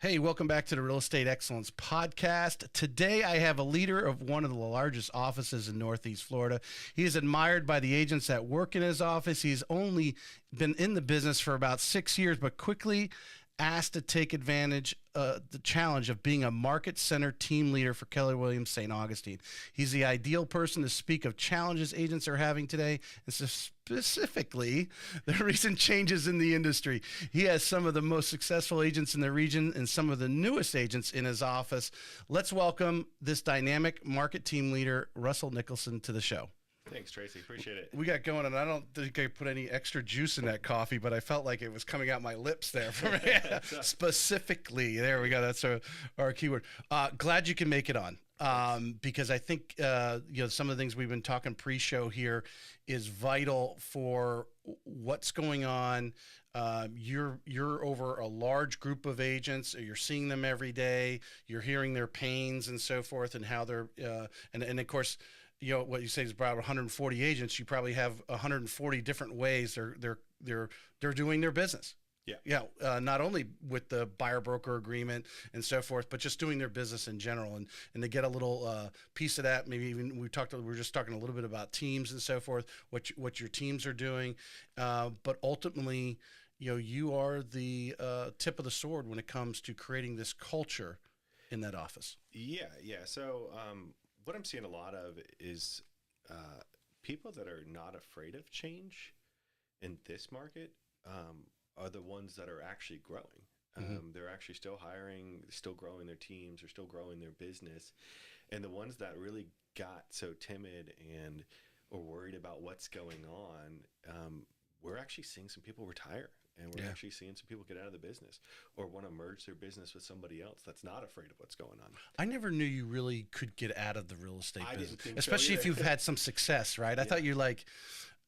Hey, welcome back to the Real Estate Excellence Podcast. Today, I have a leader of one of the largest offices in Northeast Florida. He is admired by the agents that work in his office. He's only been in the business for about 6 years, but quickly asked to take advantage of the challenge of being a market center team leader for Keller Williams St. Augustine. He's the ideal person to speak of challenges agents are having today, and specifically the recent changes in the industry. He has some of the most successful agents in the region and some of the newest agents in his office. Let's welcome this dynamic market team leader, Russell Nicholson, to the show. Thanks, Tracy. Appreciate it. We got going, and I don't think I put any extra juice in that coffee, but I felt like it was coming out my lips there. Specifically, there we go. That's our keyword. Glad you can make it on, because I think some of the things we've been talking pre-show here is vital for what's going on. You're over a large group of agents. You're seeing them every day. You're hearing their pains and so forth, and how they're and of course. What you say is about 140 agents. You probably have 140 different ways they're doing their business. Yeah. Not only with the buyer broker agreement and so forth, but just doing their business in general, and to get a little piece of that. Maybe even we were just talking a little bit about teams and so forth. What your teams are doing, but ultimately, you are the tip of the sword when it comes to creating this culture in that office. Yeah. So. What I'm seeing a lot of is people that are not afraid of change in this market are the ones that are actually growing. They're actually still hiring, still growing their teams, or still growing their business. And the ones that really got so timid and or worried about what's going on, we're actually seeing some people retire. And we're actually seeing some people get out of the business or want to merge their business with somebody else that's not afraid of what's going on. I never knew you really could get out of the real estate business, didn't think especially so if you've had some success, right? I thought you're like,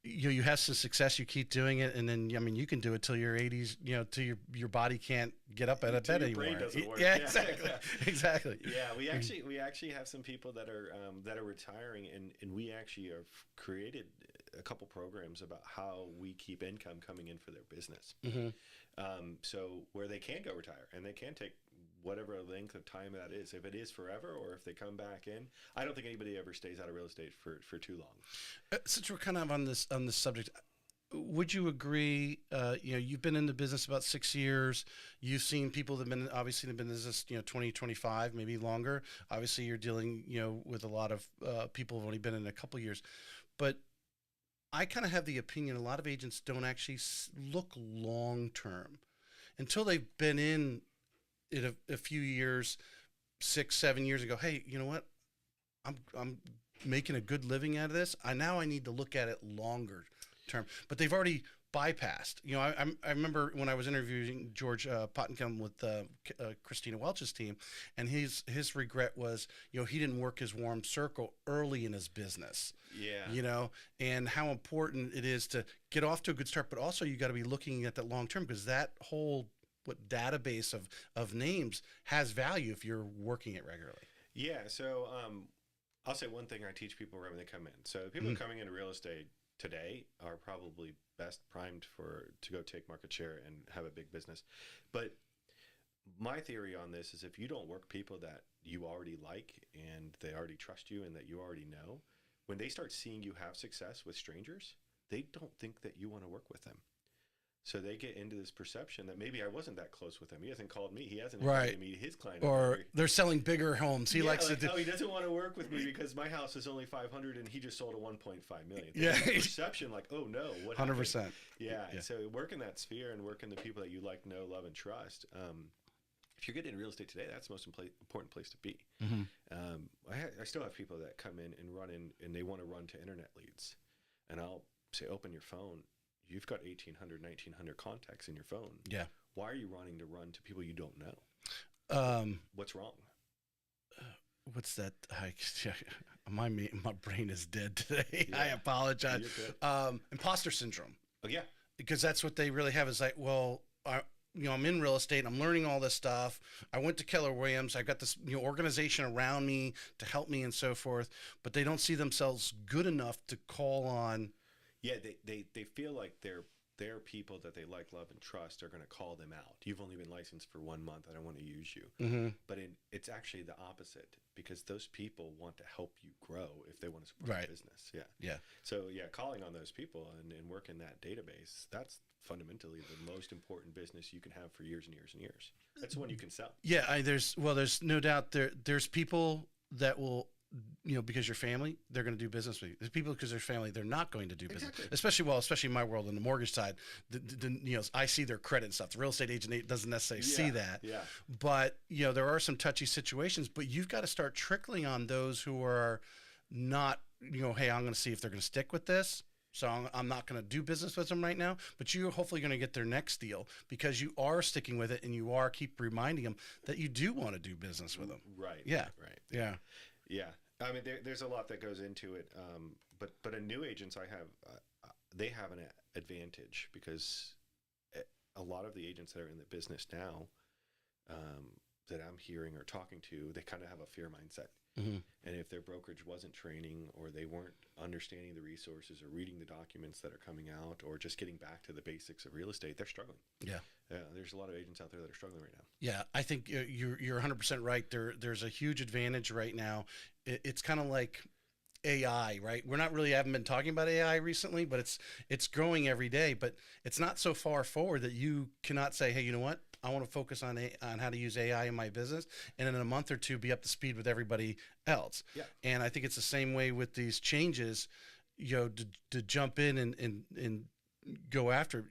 you have some success, you keep doing it, and then you can do it till your 80s, till your body can't get up out of bed anymore. Brain doesn't work. Yeah, exactly, exactly. Yeah, we actually have some people that are retiring, and we actually have created a couple programs about how we keep income coming in for their business. So where they can go retire and they can take whatever length of time that is, if it is forever or if they come back in. I don't think anybody ever stays out of real estate for too long. Since we're kind of on this subject, would you agree? You've been in the business about 6 years. You've seen people that have been obviously in the business 20, 25, maybe longer. Obviously, you're dealing with a lot of people who've only been in a couple years, but I kind of have the opinion a lot of agents don't actually look long term until they've been in it a few years, 6, 7 years ago. Hey, you know what? I'm making a good living out of this. I need to look at it longer term. But they've already bypassed. I remember when I was interviewing George Pottencombe with Christina Welch's team, and his regret was, he didn't work his warm circle early in his business. Yeah. And how important it is to get off to a good start, but also you got to be looking at that long term, because that whole database of names has value if you're working it regularly. Yeah. So I'll say one thing I teach people when they come in. So people coming into real estate today are probably best primed to go take market share and have a big business. But my theory on this is, if you don't work people that you already like and they already trust you and that you already know, when they start seeing you have success with strangers, they don't think that you want to work with them. So they get into this perception that maybe I wasn't that close with him. He hasn't called me. He hasn't invited me to his client. Or they're selling bigger homes. He likes to do. Oh, he doesn't want to work with me because my house is only 500 and he just sold a 1.5 million. Yeah. Perception like, oh no, what 100%. Yeah. So work in that sphere and work in the people that you like, know, love, and trust. If you're getting into real estate today, that's the most important place to be. I still have people that come in and run in, and they want to run to internet leads. And I'll say, open your phone. You've got 1,800, 1,900 contacts in your phone. Yeah. Why are you running to run to people you don't know? What's wrong? What's that? My brain is dead today. Yeah. I apologize. Imposter syndrome. Oh, yeah. Because that's what they really have, is like, well, I'm in real estate. I'm learning all this stuff. I went to Keller Williams. I've got this organization around me to help me and so forth. But they don't see themselves good enough to call on. Yeah, they feel like they're their people that they like, love, and trust are going to call them out. You've only been licensed for 1 month. I don't want to use you. But it's actually the opposite, because those people want to help you grow if they want to support your business. Yeah. So calling on those people and working that database, that's fundamentally the most important business you can have for years and years and years. That's the one you can sell. Yeah. There's no doubt there's people that will, because you're family, they're going to do business with you. There's people because they're family, they're not going to do business. Especially in my world, in the mortgage side, I see their credit and stuff. The real estate agent doesn't necessarily see that. Yeah. But, there are some touchy situations, but you've got to start trickling on those who are not, hey, I'm going to see if they're going to stick with this. So I'm not going to do business with them right now, but you're hopefully going to get their next deal because you are sticking with it and you are keep reminding them that you do want to do business with them. Right. Yeah. Right. Yeah. Yeah. I mean, there's a lot that goes into it. But a new agents they have an advantage because a lot of the agents that are in the business now that I'm hearing or talking to, they kind of have a fear mindset. And if their brokerage wasn't training or they weren't understanding the resources or reading the documents that are coming out or just getting back to the basics of real estate, they're struggling. Yeah. There's a lot of agents out there that are struggling right now. Yeah, I think you're 100% right. There's a huge advantage right now. It's kind of like AI, right? Haven't been talking about AI recently, but it's growing every day. But it's not so far forward that you cannot say, hey, you know what? I want to focus on how to use AI in my business, and in a month or two, be up to speed with everybody else. Yeah. And I think it's the same way with these changes, to jump in and go after.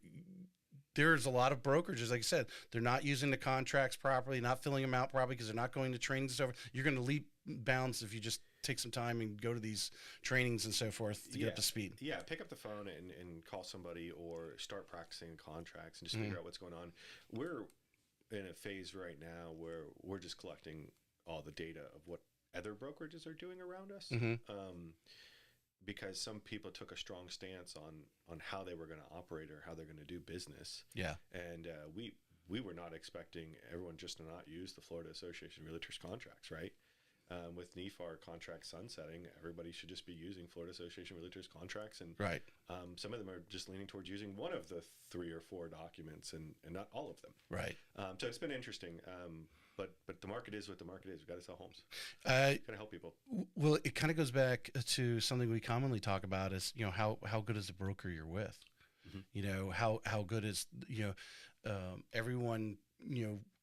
There's a lot of brokerages, like I said, they're not using the contracts properly, not filling them out properly because they're not going to trainings. You're going to leap bounds if you just take some time and go to these trainings and so forth to get up to speed. Yeah, pick up the phone and call somebody or start practicing contracts and just figure out what's going on. We're in a phase right now where we're just collecting all the data of what other brokerages are doing around us. Because some people took a strong stance on how they were going to operate or how they're going to do business. Yeah. And we were not expecting everyone just to not use the Florida Association of Realtors contracts, right? With NEFAR contract sunsetting, everybody should just be using Florida Association of Realtors contracts. And right. Some of them are just leaning towards using one of the 3 or 4 documents and not all of them. Right. So it's been interesting. But the market is what the market is. We've got to sell homes. Got to help people. Well, it kind of goes back to something we commonly talk about is, how good is the broker you're with? How good is, everyone,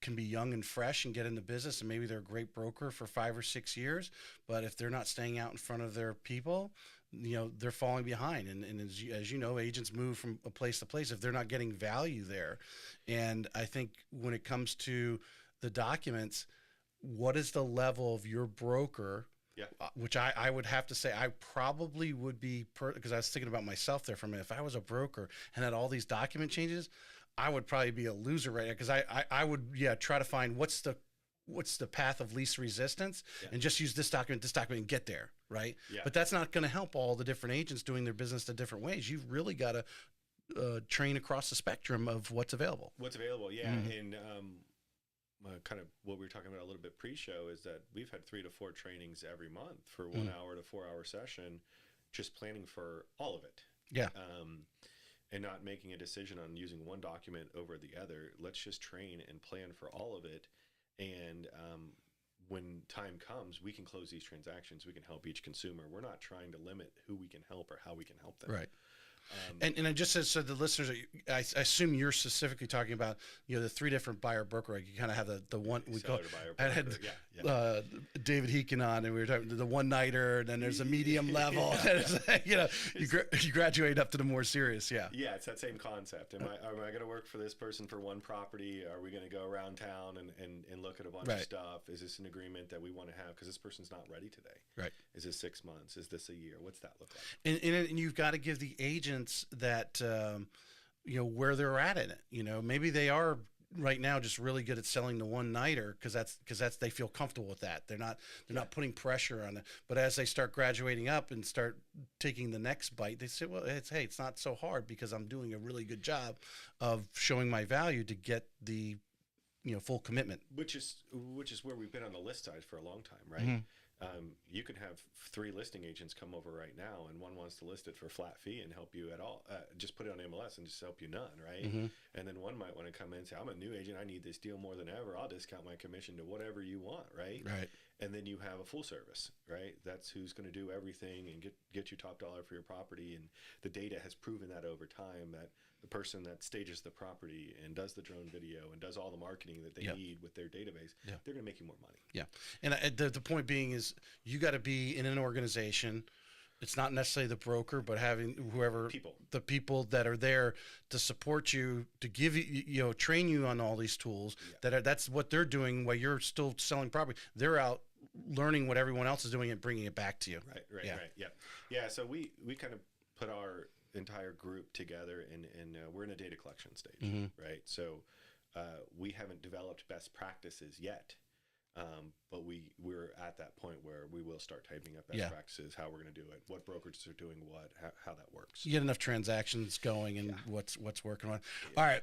can be young and fresh and get in the business, and maybe they're a great broker for 5 or 6 years, but if they're not staying out in front of their people, they're falling behind. And as you know, agents move from a place to place if they're not getting value there. And I think when it comes to the documents, what is the level of your broker? Yeah. Which I would have to say I probably would be, because I was thinking about myself there for a minute. If I was a broker and had all these document changes, I would probably be a loser right now, because I would try to find what's the path of least resistance and just use this document and get there, right? Yeah. But that's not going to help all the different agents doing their business the different ways. You've really got to train across the spectrum of what's available. Yeah. And kind of what we were talking about a little bit pre-show is that we've had 3 to 4 trainings every month for 1 hour to 4 hour session, just planning for all of it. Yeah. And not making a decision on using one document over the other. Let's just train and plan for all of it. And when time comes, we can close these transactions. We can help each consumer. We're not trying to limit who we can help or how we can help them. Right. And I just said, so the listeners, I assume you're specifically talking about, the 3 different buyer broker. You kind of have the one we call. I had David Heekin on, and we were talking the one nighter, and then there's a medium level. You graduate up to the more serious. Yeah. Yeah, it's that same concept. Am I going to work for this person for one property? Are we going to go around town and look at a bunch of stuff? Is this an agreement that we want to have because this person's not ready today? Right. Is this 6 months? Is this a year? What's that look like? And you've got to give the agents that where they're at in it. Maybe they are right now just really good at selling the one nighter because that's they feel comfortable with that. They're not putting pressure on it. But as they start graduating up and start taking the next bite, they say, well, it's not so hard because I'm doing a really good job of showing my value to get the full commitment. Which is where we've been on the list side for a long time, right? You can have 3 listing agents come over right now, and one wants to list it for a flat fee and help you at all. Just put it on MLS and just help you none, right? Mm-hmm. And then one might want to come in and say, I'm a new agent. I need this deal more than ever. I'll discount my commission to whatever you want, right? Right. And then you have a full service, right? That's who's going to do everything and get you top dollar for your property. And the data has proven that over time that the person that stages the property and does the drone video and does all the marketing that they need with their database, they're going to make you more money. Yeah. And the point being is you got to be in an organization. It's not necessarily the broker, but having the people that are there to support you, to give you, train you on all these tools. That's what they're doing while you're still selling property. They're out learning what everyone else is doing and bringing it back to you. Right. Yeah. So we kind of put our entire group together, and we're in a data collection stage, right? So we haven't developed best practices yet. But we're at that point where we will start typing up best practices, how we're going to do it, what brokerages are doing what, how that works. You get enough transactions going and what's working on. All right.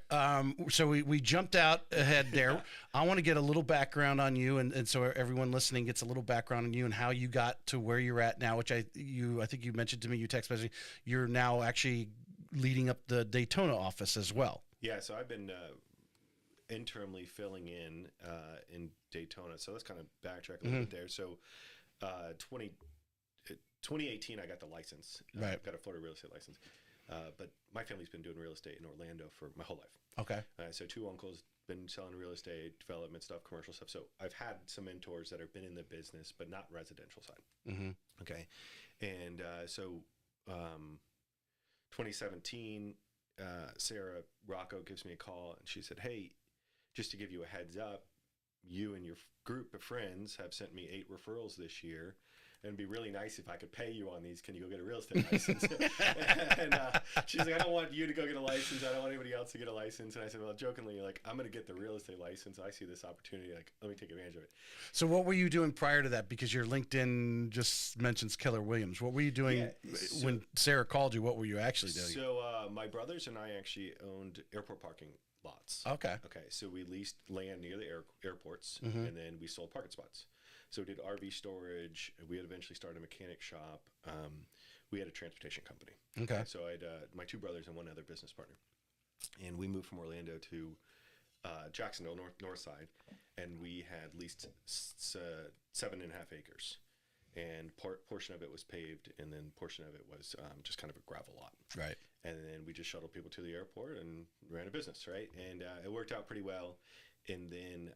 So we jumped out ahead there. I want to get a little background on you. And so everyone listening gets a little background on you and how you got to where you're at now, which I think you mentioned to me, you text message, you're now actually leading up the Daytona office as well. Yeah. So I've been, interimly filling in Daytona. So let's kind of backtrack a little bit there. So 2018, I got the license. I've got a Florida real estate license. But my family's been doing real estate in Orlando for my whole life. Okay. So 2 uncles been selling real estate, development stuff, commercial stuff. So I've had some mentors that have been in the business, but not residential side. Mm-hmm. Okay. And so 2017, Sarah Rocco gives me a call and she said, hey, just to give you a heads up, you and your group of friends have sent me 8 referrals this year. And it'd be really nice if I could pay you on these. Can you go get a real estate license? And she's like, I don't want you to go get a license. I don't want anybody else to get a license. And I said, well, jokingly, like, I'm going to get the real estate license. I see this opportunity. Like, let me take advantage of it. So what were you doing prior to that? Because your LinkedIn just mentions Keller Williams. What were you doing when Sarah called you? What were you actually doing? So my brothers and I actually owned airport parking lots. Okay. So we leased land near the airports, and then we sold parking spots. So we did RV storage. We had eventually started a mechanic shop. We had a transportation company. Okay. So I had my 2 brothers and one other business partner. And we moved from Orlando to Jacksonville, north side. And we had leased 7.5 acres. And portion of it was paved, and then portion of it was just kind of a gravel lot. Right. And then we just shuttled people to the airport and ran a business, right? And it worked out pretty well. And then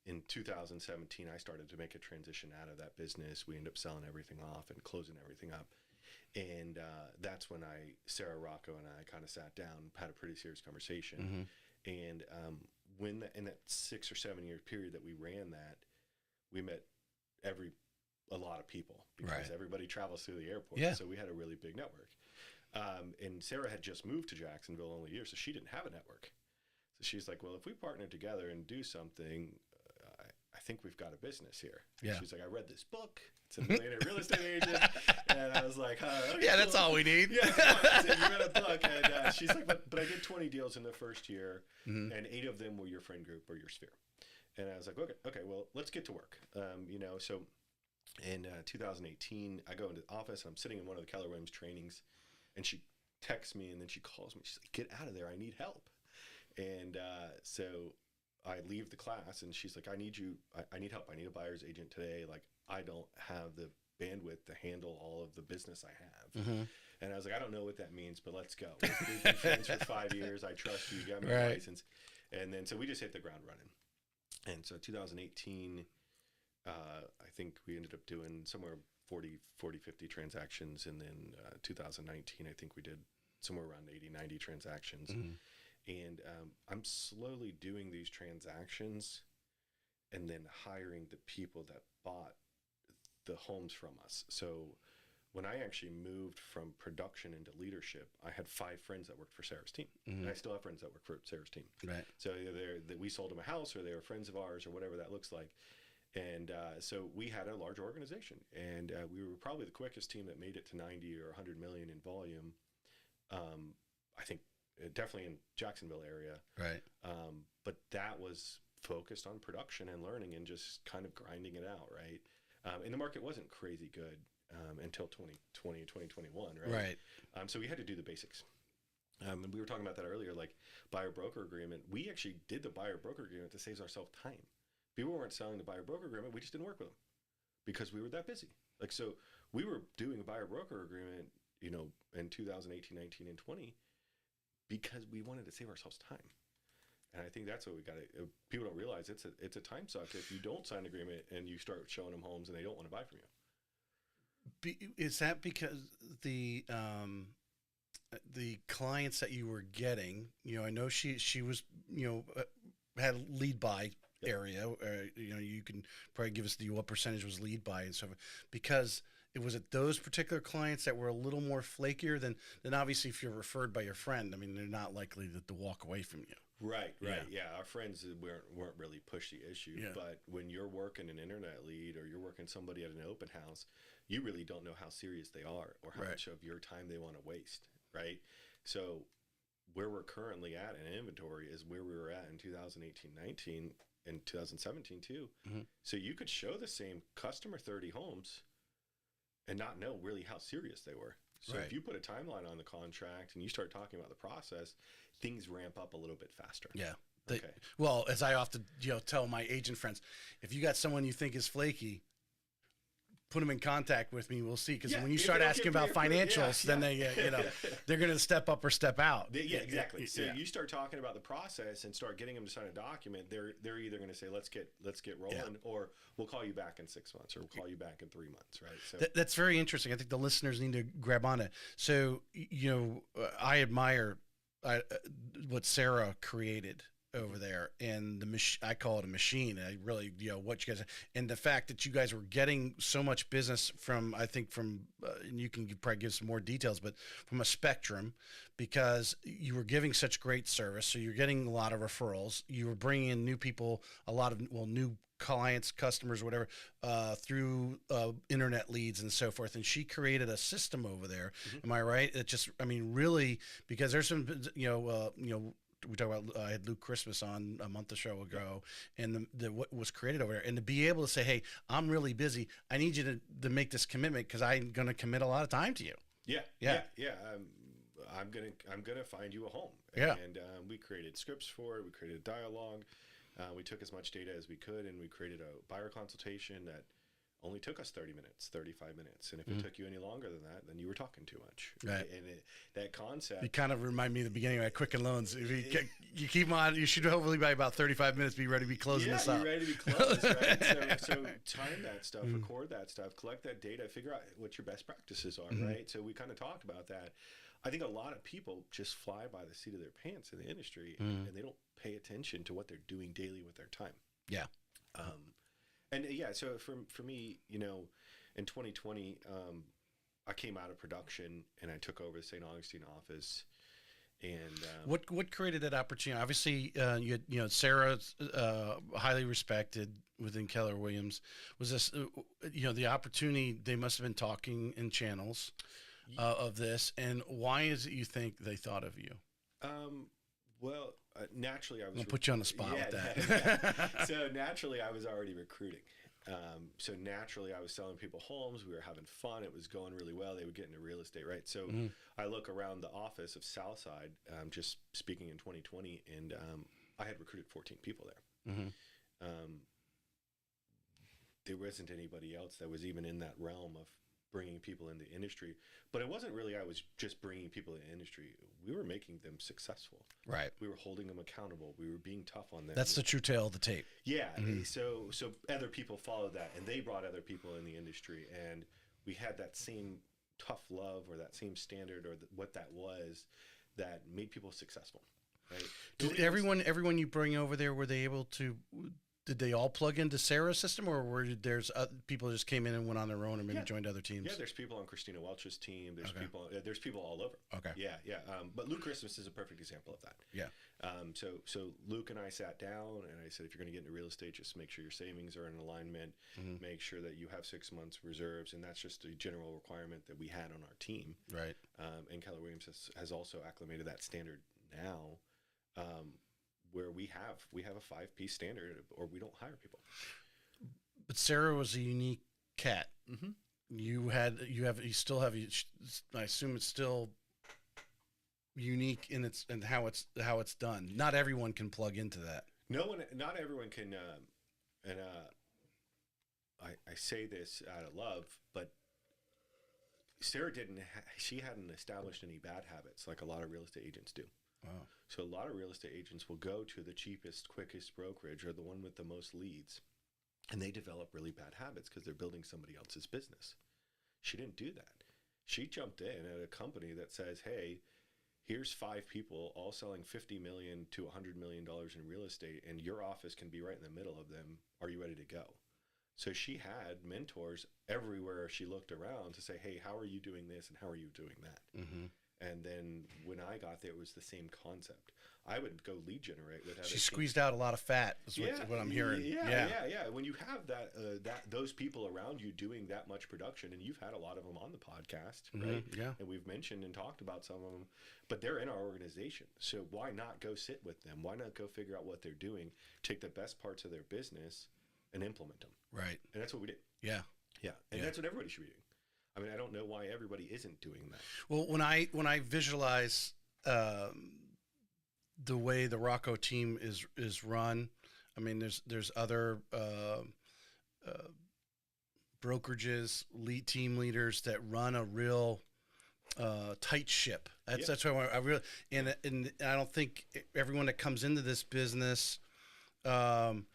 in 2017, I started to make a transition out of that business. We ended up selling everything off and closing everything up. And that's when Sarah Rocco and I kind of sat down, had a pretty serious conversation. And in that 6 or 7 year period that we ran that, we met a lot of people because everybody travels through the airport. Yeah. So we had a really big network. And Sarah had just moved to Jacksonville only a year, so she didn't have a network. So she's like, well, if we partner together and do something, I think we've got a business here. And she's like, I read this book. It's a millionaire real estate agent. And I was like, okay, yeah, that's all we need. Yeah, so you read a book. And she's like, but I did 20 deals in the first year, and 8 of them were your friend group or your sphere. And I was like, okay, well, let's get to work. So in 2018, I go into the office, and I'm sitting in one of the Keller Williams trainings, and she texts me, and then she calls me. She's like, get out of there. I need help. And so I leave the class, and she's like, I need help. I need a buyer's agent today. Like, I don't have the bandwidth to handle all of the business I have. And I was like, I don't know what that means, but let's go. We've been friends for 5 years. I trust you. You got me a license. And then so we just hit the ground running. And so 2018, I think we ended up doing somewhere 40, 50 transactions. And then 2019, I think we did somewhere around 80, 90 transactions. And I'm slowly doing these transactions and then hiring the people that bought the homes from us. So when I actually moved from production into leadership, I had 5 friends that worked for Sarah's team. And I still have friends that work for Sarah's team. Right. So we sold them a house, or they were friends of ours, or whatever that looks like. And so we had a large organization, and we were probably the quickest team that made it to 90 or 100 million in volume. I think definitely in Jacksonville area. Right. But that was focused on production and learning and just kind of grinding it out. Right. And the market wasn't crazy good until 2020, 2021, right? Right. So we had to do the basics. And we were talking about that earlier, like buyer-broker agreement. We actually did the buyer-broker agreement to save ourselves time. People weren't selling the buyer-broker agreement. We just didn't work with them because we were that busy. Like, so we were doing a buyer-broker agreement, in 2018, 19, and 20 because we wanted to save ourselves time. And I think that's what we got to. People don't realize it's a time suck if you don't sign an agreement and you start showing them homes and they don't want to buy from you. Is that because the clients that you were getting? I know she was had a lead by area. You can probably give us what percentage was lead by and stuff because. It was it those particular clients that were a little more flakier than obviously if you're referred by your friend. I mean, they're not likely to walk away from you. Right. Yeah. Our friends weren't really push the issue, but when you're working an internet lead or you're working somebody at an open house, you really don't know how serious they are or how much of your time they want to waste, right? So where we're currently at in inventory is where we were at in 2018, 19, and 2017 too. Mm-hmm. So you could show the same customer 30 homes and not know really how serious they were. So if you put a timeline on the contract and you start talking about the process, things ramp up a little bit faster. Yeah. Well, as I often tell my agent friends, if you got someone you think is flaky, put them in contact with me. We'll see. Because when you start asking about financials, then they they're going to step up or step out. Yeah, exactly. So you start talking about the process and start getting them to sign a document. They're either going to say let's get rolling, or we'll call you back in 6 months, or we'll call you back in 3 months, right? So that's very interesting. I think the listeners need to grab on it. So I admire what Sarah created over there, and I call it a machine. I really, what you guys, and the fact that you guys were getting so much business from, and you can probably give some more details, but from a spectrum, because you were giving such great service. So you're getting a lot of referrals. You were bringing in new people, new clients, customers, whatever, through internet leads and so forth. And she created a system over there. Mm-hmm. Am I right? It just, really, because there's some, we talk about, I had Luke Christmas on a month or so ago, and the what was created over there, and to be able to say, hey, I'm really busy, I need you to make this commitment because I'm going to commit a lot of time to you. Yeah. I'm gonna find you a home. Yeah. And we created scripts for it. We created a dialogue. We took as much data as we could, and we created a buyer consultation that only took us 30 minutes, 35 minutes. And if it took you any longer than that, then you were talking too much. Right. And that concept. You kind of remind me of the beginning of my Quicken Loans. If you keep on, you should hopefully by about 35 minutes be ready to be closing this up. Yeah, you're ready to be closed, right? So time that stuff, record that stuff, collect that data, figure out what your best practices are, right? So we kind of talked about that. I think a lot of people just fly by the seat of their pants in the industry, and they don't pay attention to what they're doing daily with their time. Yeah. So for me, in 2020, I came out of production and I took over the St. Augustine office. And what created that opportunity? Obviously, Sarah's highly respected within Keller Williams. Was this, the opportunity? They must have been talking in channels of this. And why is it you think they thought of you? Naturally, I was. I'll put you on the spot with that. So naturally, I was already recruiting. So naturally, I was selling people homes. We were having fun. It was going really well. They would get into real estate, right? So I look around the office of Southside, just speaking in 2020, and I had recruited 14 people there. There wasn't anybody else that was even in that realm of bringing people in the industry. But it wasn't really I was just bringing people in the industry. We were making them successful. Right. We were holding them accountable. We were being tough on them. That's the true tale of the tape. Yeah. So other people followed that, and they brought other people in the industry, and we had that same tough love or that same standard or what that was that made people successful. Right. Did everyone you bring over there, were they able to? Did they all plug into Sarah's system, or were there's people just came in and went on their own, or maybe joined other teams? Yeah, there's people on Christina Welch's team. There's people all over. Okay. Yeah. But Luke Christmas is a perfect example of that. Yeah. So Luke and I sat down, and I said, if you're going to get into real estate, just make sure your savings are in alignment. Make sure that you have 6 months reserves, and that's just a general requirement that we had on our team. Right. And Keller Williams has also acclimated that standard now. Where we have a 5-piece standard, or we don't hire people. But Sarah was a unique cat. Mm-hmm. You still have. I assume it's still unique in its and how it's done. Not everyone can plug into that. Not everyone can. And I say this out of love, but Sarah didn't. She hadn't established any bad habits like a lot of real estate agents do. Wow. So a lot of real estate agents will go to the cheapest, quickest brokerage or the one with the most leads, and they develop really bad habits because they're building somebody else's business. She didn't do that. She jumped in at a company that says, hey, here's 5 people all selling $50 million to $100 million in real estate, and your office can be right in the middle of them. Are you ready to go? So she had mentors everywhere she looked around to say, hey, how are you doing this and how are you doing that? Mm-hmm. And then when I got there, it was the same concept. I would go lead generate. She squeezed out a lot of fat. Is what I'm hearing. Yeah. When you have those people around you doing that much production, and you've had a lot of them on the podcast, right? Yeah. And we've mentioned and talked about some of them, but they're in our organization. So why not go sit with them? Why not go figure out what they're doing, take the best parts of their business, and implement them? Right. And that's what we did. Yeah. Yeah. And that's what everybody should be doing. I mean, I don't know why everybody isn't doing that. Well, when I visualize the way the Rocco team is run, I mean, there's other brokerages, team leaders that run a real tight ship. That's why I really and I don't think everyone that comes into this business, wants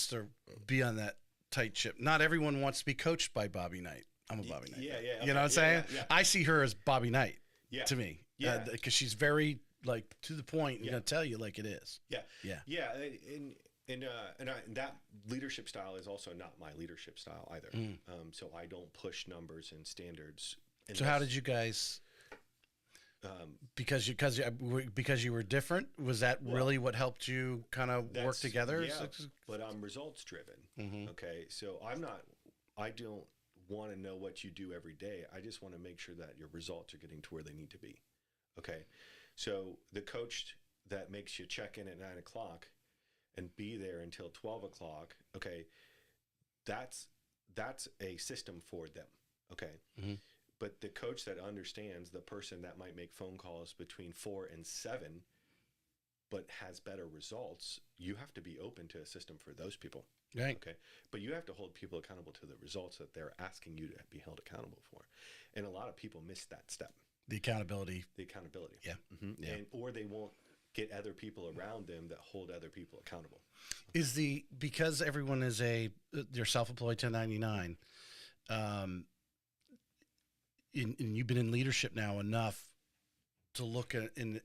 to be on that tight ship. Not everyone wants to be coached by Bobby Knight. I'm a Bobby Knight. Yeah. You know what I'm saying? Yeah. I see her as Bobby Knight to me. Yeah. Because she's very like to the point and gonna tell you like it is. Yeah. And that leadership style is also not my leadership style either. So I don't push numbers and standards. So how did you guys? Because you were different. Was that really what helped you kind of work together? Yeah, but I'm results driven. Mm-hmm. Okay, so I don't want to know what you do every day. I just want to make sure that your results are getting to where they need to be. Okay, so the coach that makes you check in at 9 o'clock and be there until 12 o'clock. Okay, that's a system for them. Okay. Mm-hmm. But the coach that understands the person that might make phone calls between 4 and 7, but has better results, you have to be open to a system for those people. Right. Okay. But you have to hold people accountable to the results that they're asking you to be held accountable for. And a lot of people miss that step. The accountability. Yeah. Mm-hmm. Yeah. Or they won't get other people around them that hold other people accountable. Because everyone is they're self-employed 1099, and you've been in leadership now enough to look at and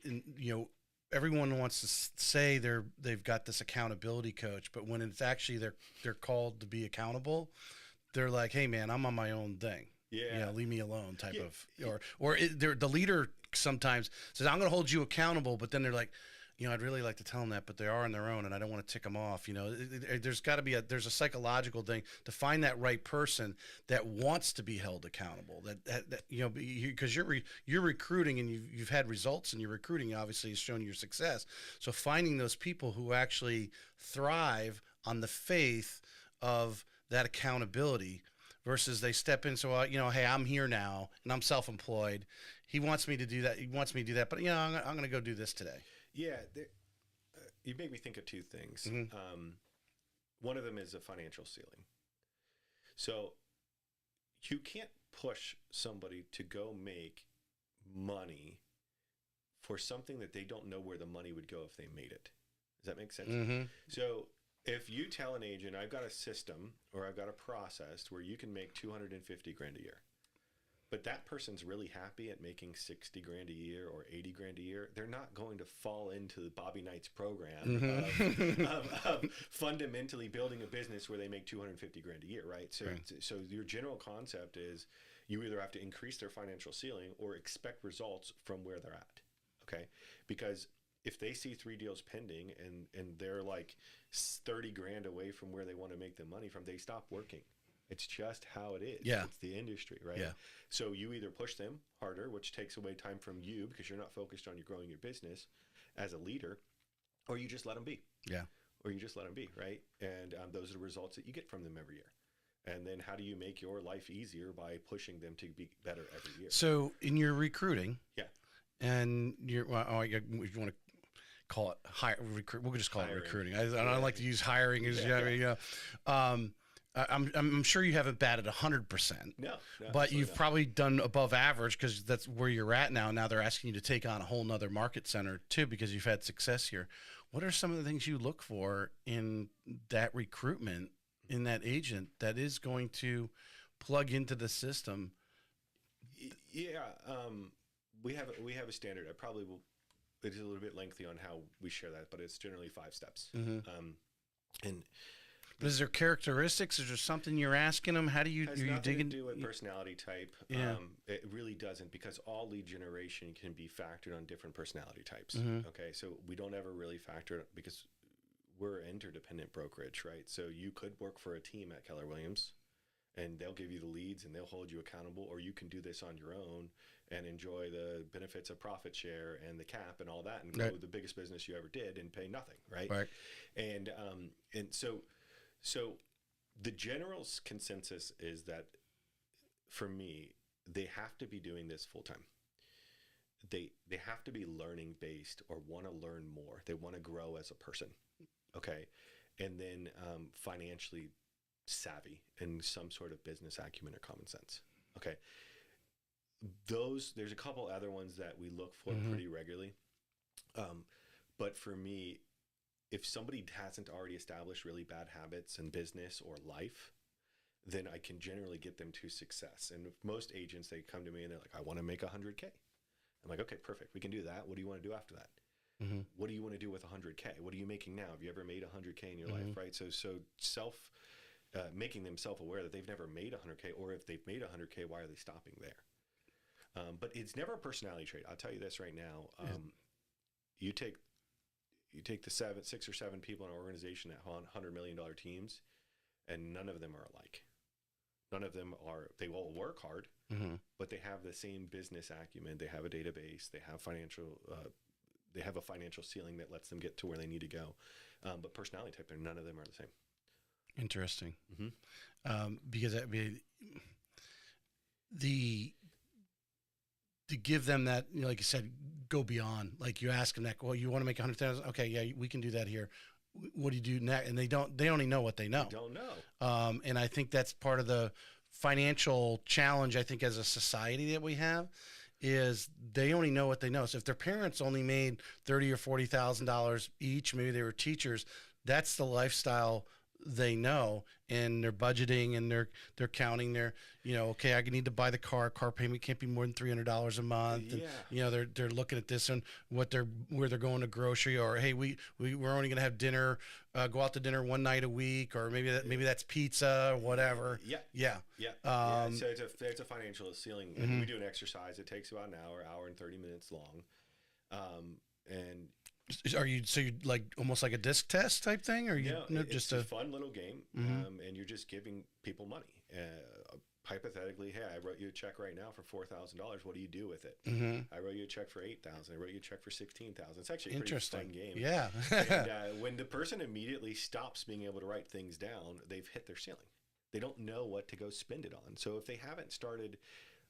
everyone wants to say they've got this accountability coach, but when it's actually they're called to be accountable, they're like, hey man, I'm on my own thing. Yeah. Leave me alone type of, the leader sometimes says, I'm going to hold you accountable. But then they're like, I'd really like to tell them that, but they are on their own and I don't want to tick them off. There's got to be there's a psychological thing to find that right person that wants to be held accountable that because you're recruiting and you've had results and your recruiting obviously has shown your success. So finding those people who actually thrive on the faith of that accountability versus they step in. So, hey, I'm here now and I'm self-employed. He wants me to do that. But I'm going to go do this today. Yeah, you make me think of two things. Mm-hmm. One of them is a financial ceiling. So you can't push somebody to go make money for something that they don't know where the money would go if they made it. Does that make sense? Mm-hmm. So if you tell an agent, I've got a system or I've got a process where you can make $250,000 a year, but that person's really happy at making $60,000 a year or $80,000 a year, they're not going to fall into the Bobby Knight's program Mm-hmm. of fundamentally building a business where they make $250,000 a year, right? So your general concept is you either have to increase their financial ceiling or expect results from where they're at, okay? Because if they see 3 deals pending and they're like $30,000 away from where they want to make the money from, they stop working. It's just how it is. Yeah. It's the industry, right? Yeah. So you either push them harder, which takes away time from you because you're not focused on growing your business as a leader, or you just let them be. Yeah. Or you just let them be, right? And those are the results that you get from them every year. And then how do you make your life easier by pushing them to be better every year? So in your recruiting, Yeah. and you're, well, oh, if you want to call it we'll just call Hiring. it recruiting. I don't like to use hiring as, Yeah. I'm sure you haven't batted 100%, No, but you've not. probably done above average because that's where you're at now. Now they're asking you to take on a whole nother market center too, because you've had success here. What are some of the things you look for in that recruitment, in that agent that is going to plug into the system? Yeah, we have a standard. I probably will. It's a little bit lengthy on how we share that, but it's generally 5 steps. And But is there characteristics? Is there something you're asking them? How do you has are you nothing digging? to do with personality type. Yeah. It really doesn't, because all lead generation can be factored on different personality types. Okay, so we don't ever really factor it because we're an interdependent brokerage, right? So you could work for a team at Keller Williams, and they'll give you the leads and they'll hold you accountable, or you can do this on your own and enjoy the benefits of profit share and the cap and all that, and grow the biggest business you ever did and pay nothing, right? And so the general consensus is that, for me, they have to be doing this full time. They have to be learning based, or want to learn more. They want to grow as a person, okay? And then financially savvy and some sort of business acumen or common sense, okay? There's a couple other ones that we look for pretty regularly. But for me, if somebody hasn't already established really bad habits in business or life, then I can generally get them to success. And most agents, they come to me and they're like, I want to make 100K. I'm like, okay, perfect. We can do that. What do you want to do after that? What do you want to do with 100K? What are you making now? Have you ever made 100K in your life, right? So making them self-aware that they've never made 100K, or if they've made 100K, why are they stopping there? But it's never a personality trait. I'll tell you this right now. You take the 6 or 7 people in an organization that have $100 million teams, and none of them are alike. None of them are. They all work hard, but they have the same business acumen. They have a database. They have They have a financial ceiling that lets them get to where they need to go. But personality type, none of them are the same. Interesting. Because I mean, to give them that, like you said, go beyond. Like you ask them that, well, you want to make 100,000? Okay, yeah, we can do that here. What do you do next? And they only know what they know. They don't know. And I think that's part of the financial challenge, I think, as a society that we have, is they only know what they know. So if their parents only made $30,000 or $40,000 each, maybe they were teachers, that's the lifestyle they know, and they're budgeting and they're counting their, okay, I need to buy the car payment can't be more than $300 a month. And, they're looking at this and where they're going to grocery, or, hey, we're only going to have dinner, go out to dinner one night a week, or maybe that's pizza or whatever. So it's a financial ceiling. And we do an exercise. It takes about an hour and 30 minutes long. And are you like almost like a disc test type thing, or just a fun little game, and you're just giving people money. Hypothetically, hey, I wrote you a check right now for $4,000. What do you do with it? I wrote you a check for $8,000. I wrote you a check for $16,000. It's actually a pretty fun game. Yeah. And when the person immediately stops being able to write things down, they've hit their ceiling. They don't know what to go spend it on. So if they haven't started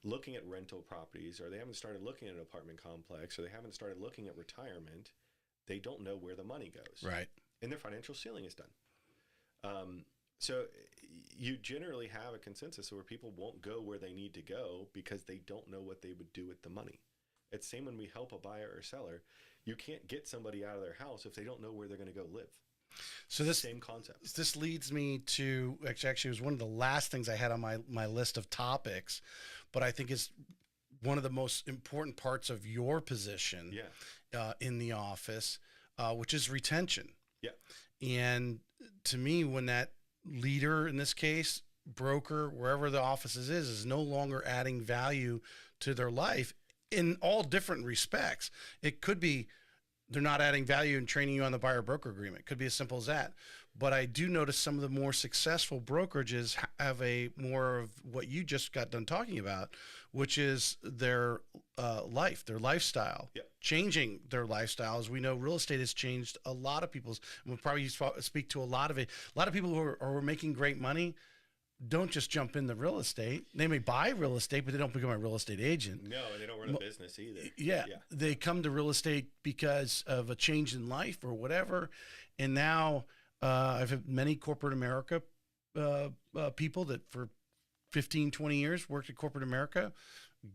looking at rental properties, or they haven't started looking at an apartment complex, or they haven't started looking at retirement, they don't know where the money goes. Right. And their financial ceiling is done. So you generally have a consensus where people won't go where they need to go because they don't know what they would do with the money. It's the same when we help a buyer or seller. You can't get somebody out of their house if they don't know where they're going to go live. So this same concept. This leads me to actually it was one of the last things I had on my list of topics, but I think is one of the most important parts of your position in the office, which is retention. Yeah. And to me, when that leader, in this case, broker, wherever the offices is no longer adding value to their life in all different respects. It could be they're not adding value and training you on the buyer broker agreement. It could be as simple as that. But I do notice some of the more successful brokerages have a more of what you just got done talking about, which is their life, their lifestyle, changing their lifestyles. We know real estate has changed a lot of people's. We'll probably speak to a lot of people who are making great money, don't just jump into real estate. They may buy real estate, but they don't become a real estate agent. No, and they don't run a business either. Yeah, they come to real estate because of a change in life or whatever. And now I've had many corporate America people that for 15, 20 years worked at corporate America,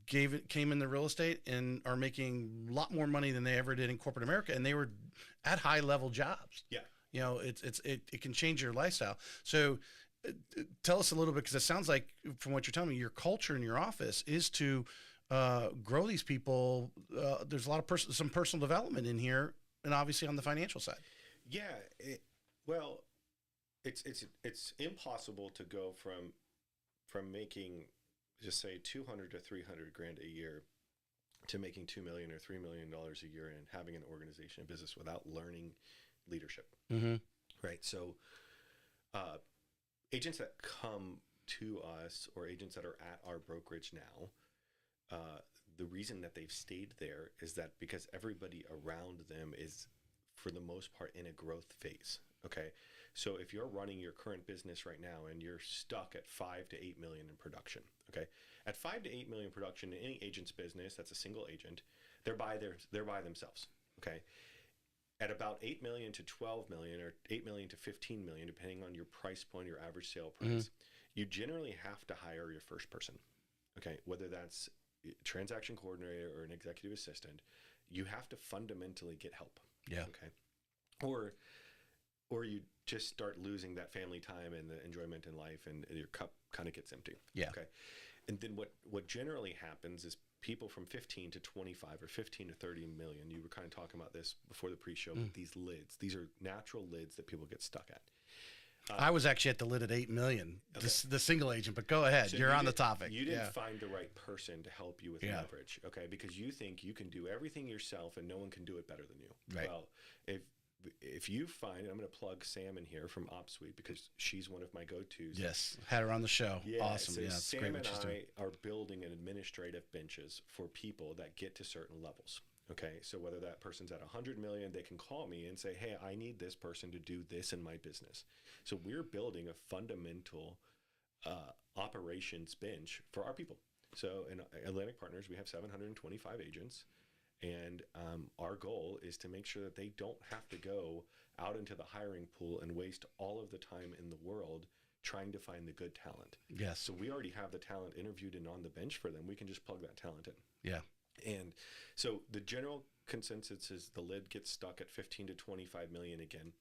came into real estate and are making a lot more money than they ever did in corporate America. And they were at high level jobs. Yeah. You know, it can change your lifestyle. So tell us a little bit, because it sounds like from what you're telling me, your culture in your office is to grow these people. There's a lot of some personal development in here, and obviously on the financial side. Yeah. It's impossible to go from making, just say, 200 to 300 grand a year to making $2 million or $3 million a year and having an organization, a business, without learning leadership. Mm-hmm. Right. So, agents that come to us, or agents that are at our brokerage now, the reason that they've stayed there is that because everybody around them is, for the most part, in a growth phase. Okay. So if you're running your current business right now and you're stuck at 5 to 8 million in production, okay, at 5 to 8 million production in any agent's business, that's a single agent, they're by themselves. Okay. At about 8 million to 12 million, or 8 million to 15 million, depending on your price point, your average sale price, you generally have to hire your first person. Okay. Whether that's a transaction coordinator or an executive assistant, you have to fundamentally get help. Yeah. Okay. Or you just start losing that family time and the enjoyment in life, and your cup kind of gets empty. Yeah. Okay. And then what generally happens is people from 15 to 25 or 15 to 30 million, you were kind of talking about this before the pre-show, but these lids, these are natural lids that people get stuck at. I was actually at the lid at 8 million, okay. the single agent, but go ahead. So you're on the topic. You didn't find the right person to help you with leverage, okay? Because you think you can do everything yourself and no one can do it better than you. Right. Well, if you find, I'm going to plug Sam in here from OpSuite because she's one of my go-tos. Yes, had her on the show. Yeah, awesome. So yeah, Sam great and I are building an administrative benches for people that get to certain levels. Okay, so whether that person's at 100 million, they can call me and say, hey, I need this person to do this in my business. So we're building a fundamental operations bench for our people. So in Atlantic Partners, we have 725 agents. And our goal is to make sure that they don't have to go out into the hiring pool and waste all of the time in the world trying to find the good talent. Yes. So we already have the talent interviewed and on the bench for them. We can just plug that talent in. Yeah. And so the general consensus is the lid gets stuck at 15 to 25 million again,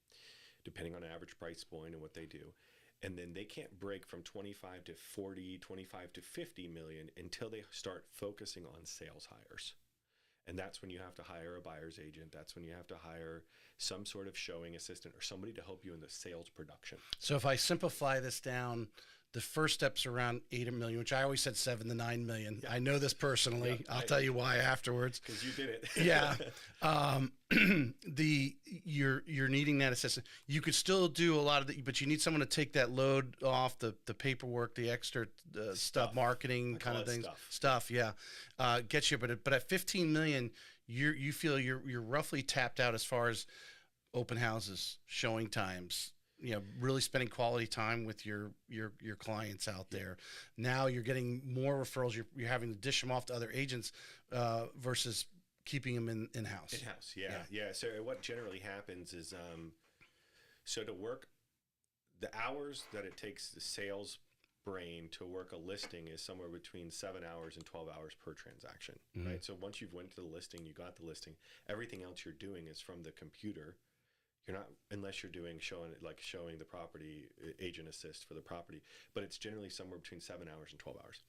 depending on average price point and what they do. And then they can't break from 25 to 40, 25 to 50 million until they start focusing on sales hires. And that's when you have to hire a buyer's agent. That's when you have to hire some sort of showing assistant or somebody to help you in the sales production. So if I simplify this down, the first step's around 8 million, which I always said 7 to 9 million. Yeah. I know this personally. Yeah, I'll tell you why afterwards. Because you did it. Yeah. You're needing that assistant. You could still do a lot of but you need someone to take that load off, the paperwork, the extra stuff, marketing kind of things. Stuff, yeah. Get you, but at 15 million, you feel you're roughly tapped out as far as open houses, showing times, really spending quality time with your clients out there. Now you're getting more referrals. You're having to dish them off to other agents versus keeping them in-house. In-house, yeah. So what generally happens is, so to work, the hours that it takes the sales brain to work a listing is somewhere between 7 hours and 12 hours per transaction, right? So once you've went to the listing, you got the listing, everything else you're doing is from the computer. You're not, unless you're doing showing the property, agent assist for the property, but it's generally somewhere between 7 hours and 12 hours.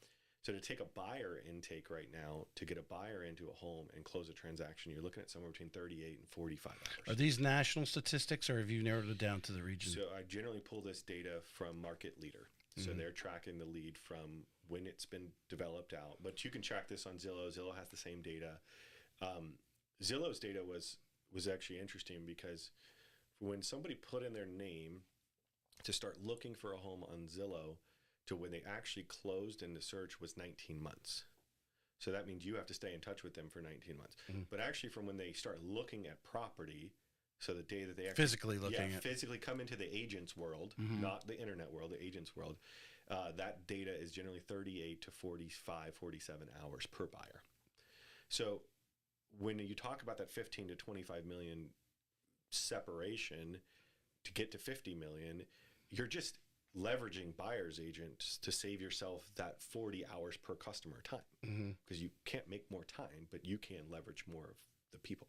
So to take a buyer intake right now, to get a buyer into a home and close a transaction, you're looking at somewhere between 38 and 45 hours. Are these national statistics, or have you narrowed it down to the region? So I generally pull this data from Market Leader. So they're tracking the lead from when it's been developed out. But you can track this on Zillow. Zillow has the same data. Zillow's data was actually interesting because when somebody put in their name to start looking for a home on Zillow to when they actually closed in the search was 19 months. So that means you have to stay in touch with them for 19 months. But actually from when they start looking at property, so the day that they actually physically looking at, physically come into the agent's world, not the internet world, the agent's world, that data is generally 38 to 45, 47 hours per buyer. So when you talk about that 15 to 25 million separation to get to 50 million, you're just leveraging buyer's agents to save yourself that 40 hours per customer time, because you can't make more time, but you can leverage more of the people.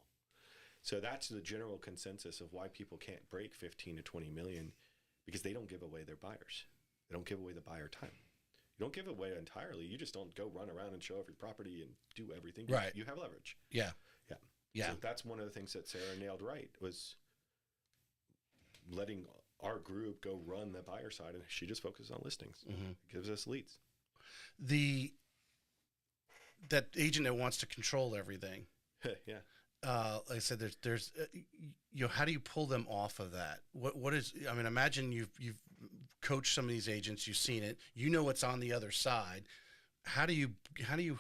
So that's the general consensus of why people can't break 15 to 20 million, because they don't give away their buyers. They don't give away the buyer time. You don't give it away entirely. You just don't go run around and show every property and do everything. Right. You have leverage. Yeah. Yeah. Yeah. So that's one of the things that Sarah nailed right, was letting our group go run the buyer side, and she just focuses on listings. It gives us leads. That agent that wants to control everything. Yeah. Like I said, there's how do you pull them off of that? What is, I mean, imagine you've coached some of these agents, you've seen it, you know what's on the other side. How do you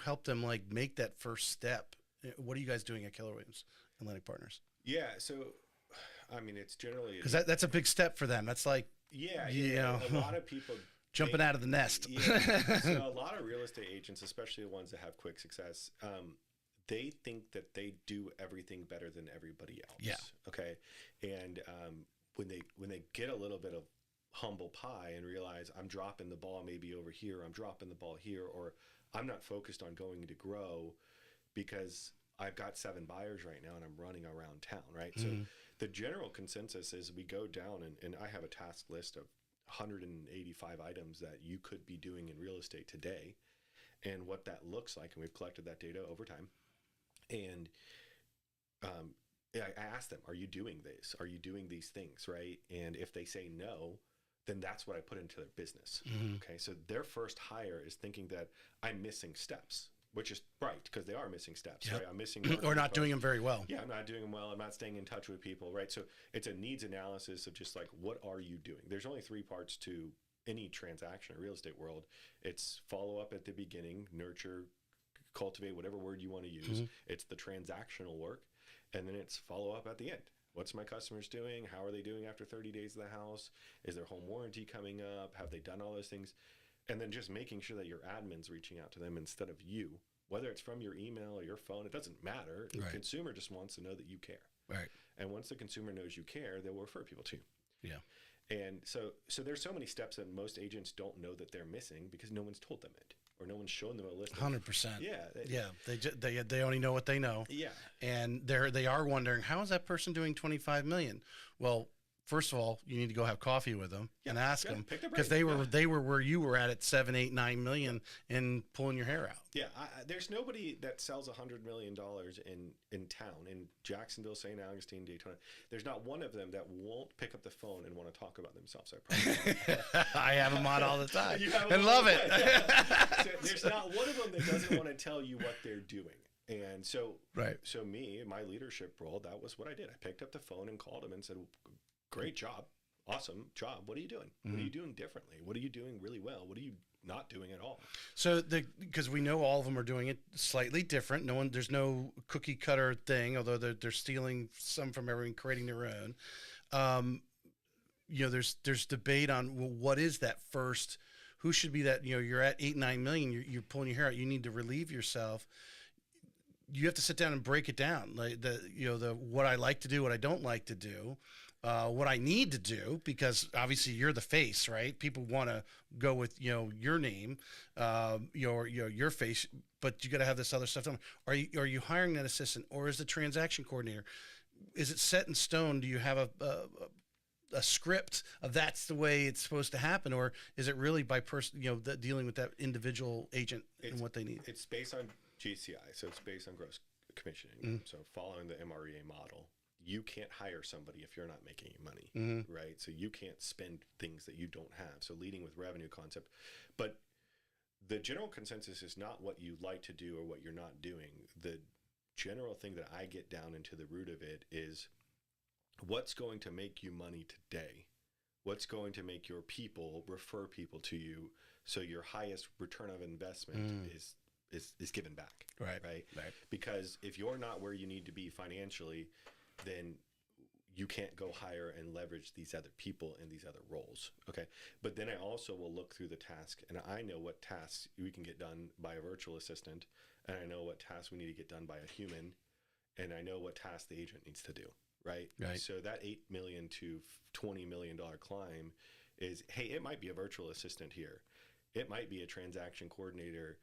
help them like make that first step? What are you guys doing at Keller Williams Atlantic Partners? Yeah. So, I mean, it's generally, because that's a big step for them. That's like, a lot of people jumping out of the nest. So a lot of real estate agents, especially the ones that have quick success, they think that they do everything better than everybody else. Yeah. Okay. And when they get a little bit of humble pie and realize I'm dropping the ball maybe over here, I'm dropping the ball here, or I'm not focused on going to grow because I've got 7 buyers right now and I'm running around town, right? So the general consensus is we go down and I have a task list of 185 items that you could be doing in real estate today and what that looks like. And we've collected that data over time. And I asked them, are you doing this? Are you doing these things, right? And if they say no, then that's what I put into their business. Okay, so their first hire is thinking that I'm missing steps, which is right, because they are missing steps, right? I'm missing or not doing them very well. Yeah, I'm not doing them well. I'm not staying in touch with people, right? So it's a needs analysis of just like, what are you doing? There's only 3 parts to any transaction in real estate world. It's follow up at the beginning, nurture, cultivate, whatever word you want to use. It's the transactional work, and then it's follow up at the end. What's my customers doing? How are they doing after 30 days of the house? Is their home warranty coming up? Have they done all those things? And then just making sure that your admin's reaching out to them instead of you, whether it's from your email or your phone, it doesn't matter. The consumer just wants to know that you care. Right. And once the consumer knows you care, they'll refer people to you. Yeah. And so there's so many steps that most agents don't know that they're missing because no one's told them it, or no one's shown them a list. 100%. Yeah. They only know what they know. Yeah. And they are wondering, how is that person doing 25 million? Well, first of all, you need to go have coffee with them and ask them, because they were where you were at 7, 8, 9 million and pulling your hair out. Yeah, there's nobody that sells $100 million in town, in Jacksonville, St. Augustine, Daytona. There's not one of them that won't pick up the phone and want to talk about themselves. I promise. I have them on all the time and love it. Yeah. So there's not one of them that doesn't want to tell you what they're doing. And so, so me, my leadership role, that was what I did. I picked up the phone and called them and said, great job. Awesome job. What are you doing? What are you doing differently? What are you doing really well? What are you not doing at all? So because we know all of them are doing it slightly different. There's no cookie cutter thing, although they're stealing some from everyone, creating their own. There's debate on, well, what is that first? Who should be that? You're at 8, 9 million. You're pulling your hair out. You need to relieve yourself. You have to sit down and break it down, like the what I like to do, what I don't like to do. What I need to do, because obviously you're the face, right? People want to go with, your name, your face, but you got to have this other stuff done. Are you hiring that assistant, or is the transaction coordinator? Is it set in stone? Do you have a script of that's the way it's supposed to happen, or is it really by person, dealing with that individual agent and what they need? It's based on GCI, so it's based on gross commissioning. So following the MREA model. You can't hire somebody if you're not making any money, right? So you can't spend things that you don't have. So leading with revenue concept. But the general consensus is not what you like to do or what you're not doing. The general thing that I get down into the root of it is what's going to make you money today? What's going to make your people refer people to you so your highest return of investment is given back, right? Because if you're not where you need to be financially, then you can't go hire and leverage these other people in these other roles. Okay. But then I also will look through the task, and I know what tasks we can get done by a virtual assistant, and I know what tasks we need to get done by a human, and I know what tasks the agent needs to do. Right. Right. So that $8 million to $20 million climb is, hey, it might be a virtual assistant here. It might be a transaction coordinator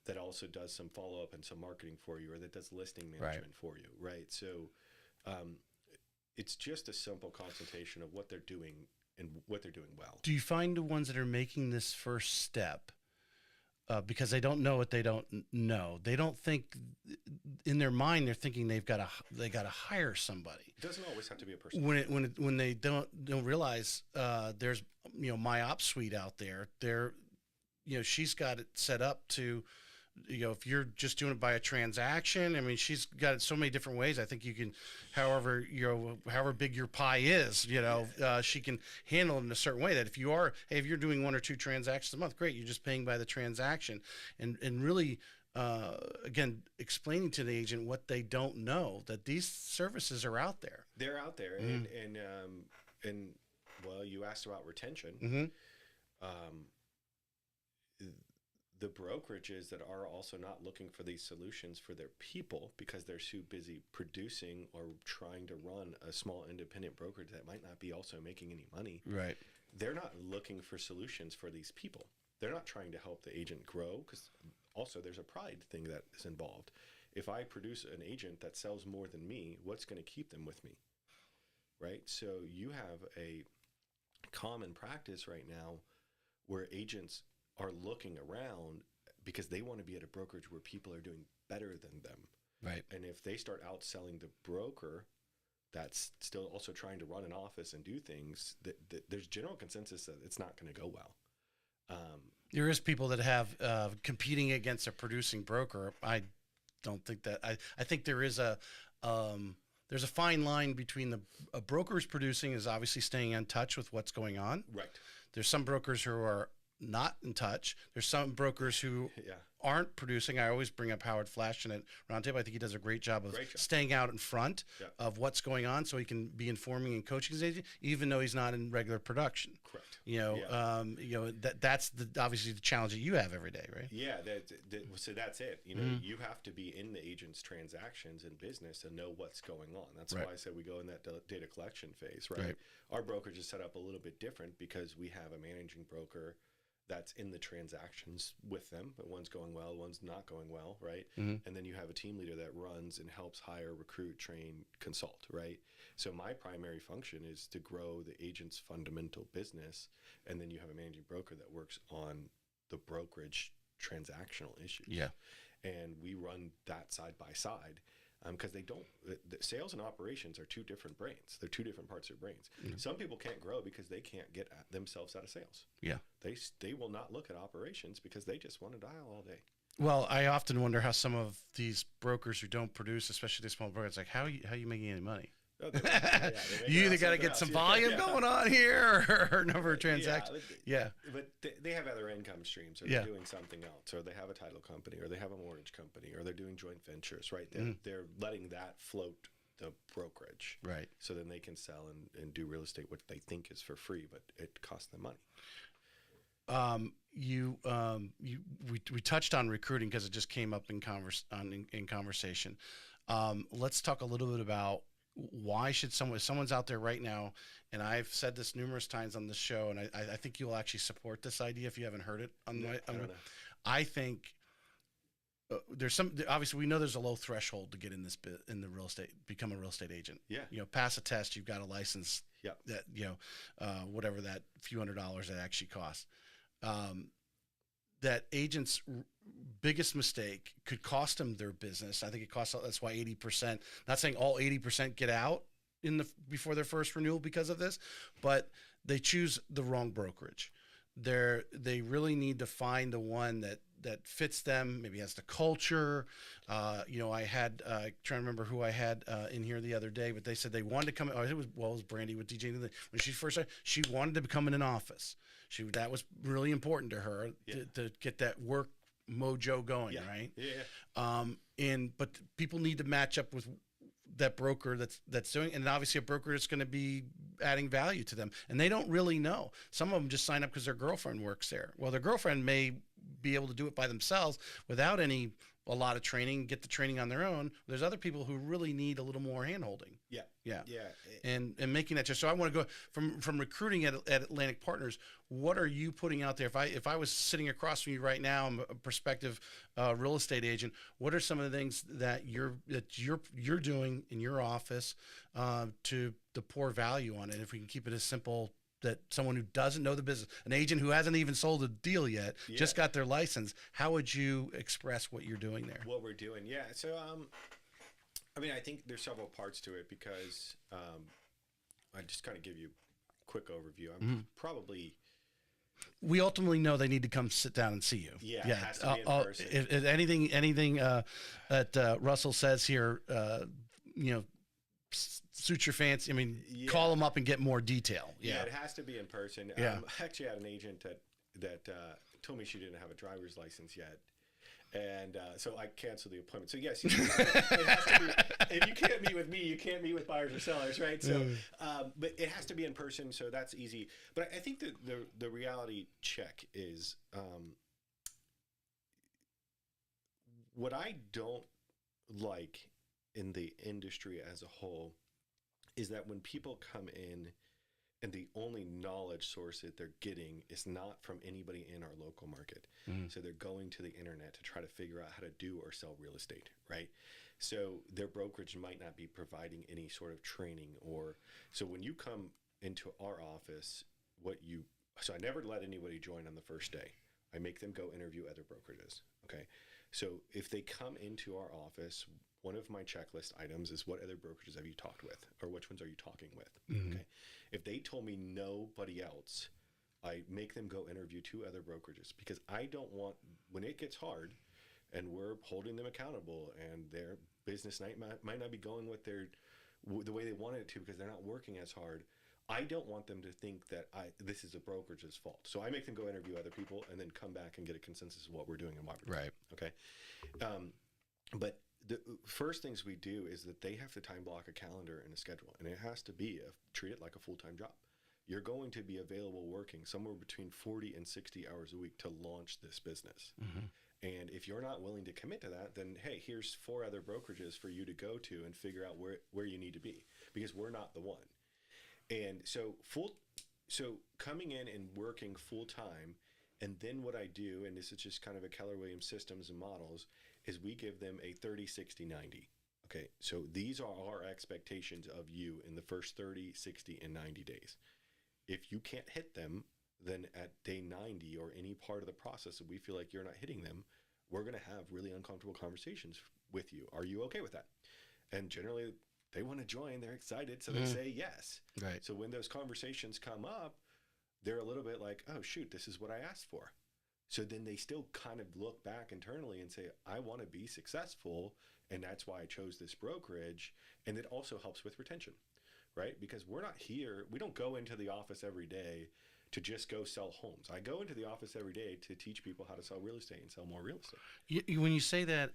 that also does some follow-up and some marketing for you, or that does listing management for you. Right. So, it's just a simple consultation of what they're doing and what they're doing well. Do you find the ones that are making this first step, because they don't know what they don't know, they don't think in their mind, they're thinking they got to hire somebody. It doesn't always have to be a person. When they don't realize there's my ops suite out there, she's got it set up to, if you're just doing it by a transaction, I mean, she's got it so many different ways. I think you can, however big your pie is, she can handle it in a certain way that if you're doing 1 or 2 transactions a month, great. You're just paying by the transaction, and really, again, explaining to the agent what they don't know, that these services are out there. They're out there. Mm-hmm. And well, you asked about retention. Mm-hmm. The brokerages that are also not looking for these solutions for their people because they're too busy producing or trying to run a small independent brokerage that might not be also making any money. Right. They're not looking for solutions for these people. They're not trying to help the agent grow, because also there's a pride thing that is involved. If I produce an agent that sells more than me, what's going to keep them with me? Right. So you have a common practice right now where agents are looking around because they want to be at a brokerage where people are doing better than them. Right. And if they start outselling the broker that's still also trying to run an office and do things, there's general consensus that it's not going to go well. There is people that have competing against a producing broker. I don't think that. I think there is there's a fine line between a broker who's producing is obviously staying in touch with what's going on. Right. There's some brokers who are not in touch. There's some brokers who aren't producing. I always bring up Howard Flash in at Roundtable. I think he does a great job of staying out in front of what's going on, so he can be informing and coaching his agent, even though he's not in regular production. Correct. That's obviously the challenge that you have every day, right? Yeah. So that's it. You have to be in the agent's transactions and business and know what's going on. That's why I said we go in that data collection phase, right? Our brokerage is set up a little bit different because we have a managing broker that's in the transactions with them, but one's going well, one's not going well, right? Mm-hmm. And then you have a team leader that runs and helps hire, recruit, train, consult, right? So my primary function is to grow the agent's fundamental business, and then you have a managing broker that works on the brokerage transactional issues. Yeah. And we run that side by side. Because the sales and operations are 2 different brains. They're 2 different parts of their brains. Mm-hmm. Some people can't grow because they can't get themselves out of sales. Yeah. They will not look at operations because they just want to dial all day. Well, I often wonder how some of these brokers who don't produce, especially the small brokers, like how are you making any money? Oh, you either got to get some volume going on here or number of transactions. But they have other income streams, or they're doing something else, or they have a title company, or they have a mortgage company, or they're doing joint ventures, right? They're letting that float the brokerage. Right. So then they can sell and do real estate, what they think is for free, but it costs them money. We touched on recruiting because it just came up in conversation. Let's talk a little bit about why should someone's out there right now, and I've said this numerous times on this show, and I think you'll actually support this idea if you haven't heard it. I think there's obviously we know there's a low threshold to get in the real estate, become a real estate agent. Yeah. Pass a test, you've got a license. Yeah. That whatever that few $100s that actually costs. That agent's biggest mistake could cost them their business. I think it costs. That's why 80%. Not saying all 80% get out before their first renewal because of this, but they choose the wrong brokerage. They really need to find the one that fits them. Maybe has the culture. I had trying to remember who I had in here the other day, but they said they wanted to come. It was Brandy with DJ. When she first started, she wanted to come in an office. That was really important to her to get that work mojo going, right? Yeah. But people need to match up with that broker that's doing, and obviously a broker that's going to be adding value to them, and they don't really know. Some of them just sign up because their girlfriend works there. Well, their girlfriend may be able to do it by themselves without a lot of training, get the training on their own. There's other people who really need a little more hand-holding. Yeah. And making that just, so I want to go from recruiting at Atlantic Partners. What are you putting out there? If I was sitting across from you right now, I'm a prospective real estate agent. What are some of the things that you're doing in your office to pour value on it? If we can keep it as simple that someone who doesn't know the business, an agent who hasn't even sold a deal yet, just got their license, how would you express what you're doing there? What we're doing, yeah. So, I mean, I think there's several parts to it because I just kind of give you a quick overview. I'm probably... We ultimately know they need to come sit down and see you. Yeah, it has to be in person. If anything that Russell says here, suit your fancy. I mean, call them up and get more detail. Yeah, it has to be in person. Yeah. I actually had an agent that told me she didn't have a driver's license yet. And so I canceled the appointment. So yes, it has to be, if you can't meet with me, you can't meet with buyers or sellers, right? So, but it has to be in person, so that's easy. But I think that the reality check is what I don't like in the industry as a whole is that when people come in and the only knowledge source that they're getting is not from anybody in our local market. So they're going to the internet to try to figure out how to do or sell real estate, right? So their brokerage might not be providing any sort of training so when you come into our office, so I never let anybody join on the first day. I make them go interview other brokerages, okay? So if they come into our office, one of my checklist items is what other brokerages have you talked with, or which ones are you talking with? Okay. If they told me nobody else, I make them go interview 2 other brokerages because I don't want, when it gets hard and we're holding them accountable and their business might not be going the way they wanted it to because they're not working as hard, I don't want them to think that this is a brokerage's fault. So I make them go interview other people and then come back and get a consensus of what we're doing and why we're doing it. Okay. But the first things we do is that they have to time block a calendar and a schedule, and it has to be treat it like a full-time job. You're going to be available working somewhere between 40 and 60 hours a week to launch this business. And if you're not willing to commit to that, then hey, here's 4 other brokerages for you to go to and figure out where you need to be, because we're not the one. And so coming in and working full time, and then what I do, and this is just kind of a Keller Williams systems and models, is we give them a 30, 60, 90. Okay, so these are our expectations of you in the first 30, 60, and 90 days. If you can't hit them, then at day 90 or any part of the process that we feel like you're not hitting them, we're going to have really uncomfortable conversations with you. Are you okay with that? And generally, they want to join. They're excited, so they say yes. Right. So when those conversations come up, they're a little bit like, oh, shoot, this is what I asked for. So then they still kind of look back internally and say, I want to be successful, and that's why I chose this brokerage. And it also helps with retention, right? Because we're not here. We don't go into the office every day to just go sell homes. I go into the office every day to teach people how to sell real estate and sell more real estate. When you say that,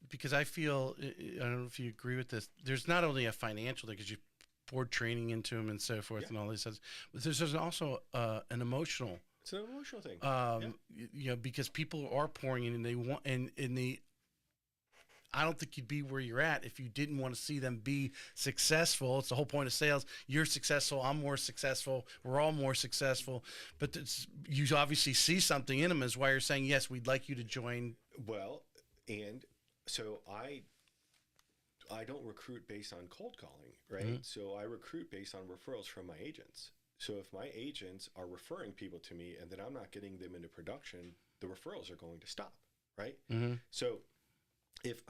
because I feel, I don't know if you agree with this, there's not only a financial thing, because you pour training into them and so forth and all these things, but there's also an emotional. It's an emotional thing. Because people are pouring in and they want, I don't think you'd be where you're at if you didn't want to see them be successful. It's the whole point of sales. You're successful. I'm more successful. We're all more successful. But you obviously see something in them, is why you're saying, yes, we'd like you to join. Well, and so I don't recruit based on cold calling, right? So I recruit based on referrals from my agents. So if my agents are referring people to me and then I'm not getting them into production, the referrals are going to stop, right? So if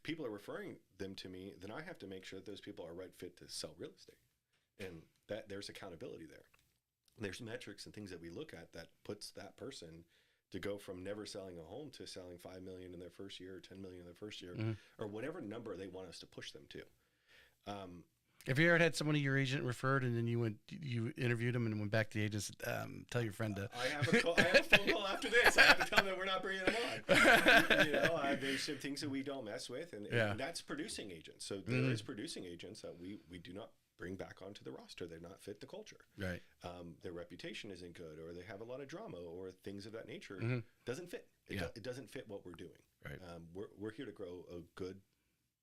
people are referring them to me, then I have to make sure that those people are right fit to sell real estate, and that there's accountability there. There's metrics and things that we look at that puts that person to go from never selling a home to selling $5 million in their first year or $10 million in their first year, or whatever number they want us to push them to. Have you ever had somebody your agent referred and then you interviewed them and went back to the agent and said, tell your friend to... I have a phone call after this. I have to tell them we're not bringing them on. There's some things that we don't mess with, and that's producing agents. So there is producing agents that we do not bring back onto the roster. They're not fit the culture. Right. Their reputation isn't good, or they have a lot of drama, or things of that nature. Doesn't fit. It doesn't fit what we're doing. Right. We're here to grow a good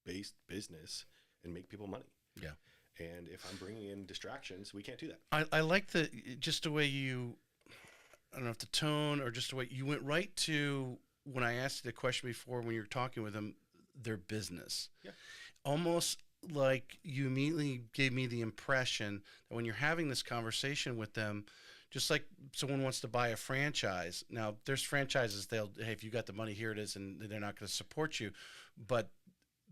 based business and make people money. Yeah. And if I'm bringing in distractions, we can't do that. I like just the way you, I don't know if the tone or just the way you went right to, when I asked you the question before, when you were talking with them, their business. Yeah. Almost like you immediately gave me the impression that when you're having this conversation with them, just like someone wants to buy a franchise. Now, there's franchises, hey, if you got the money, here it is, and they're not going to support you. But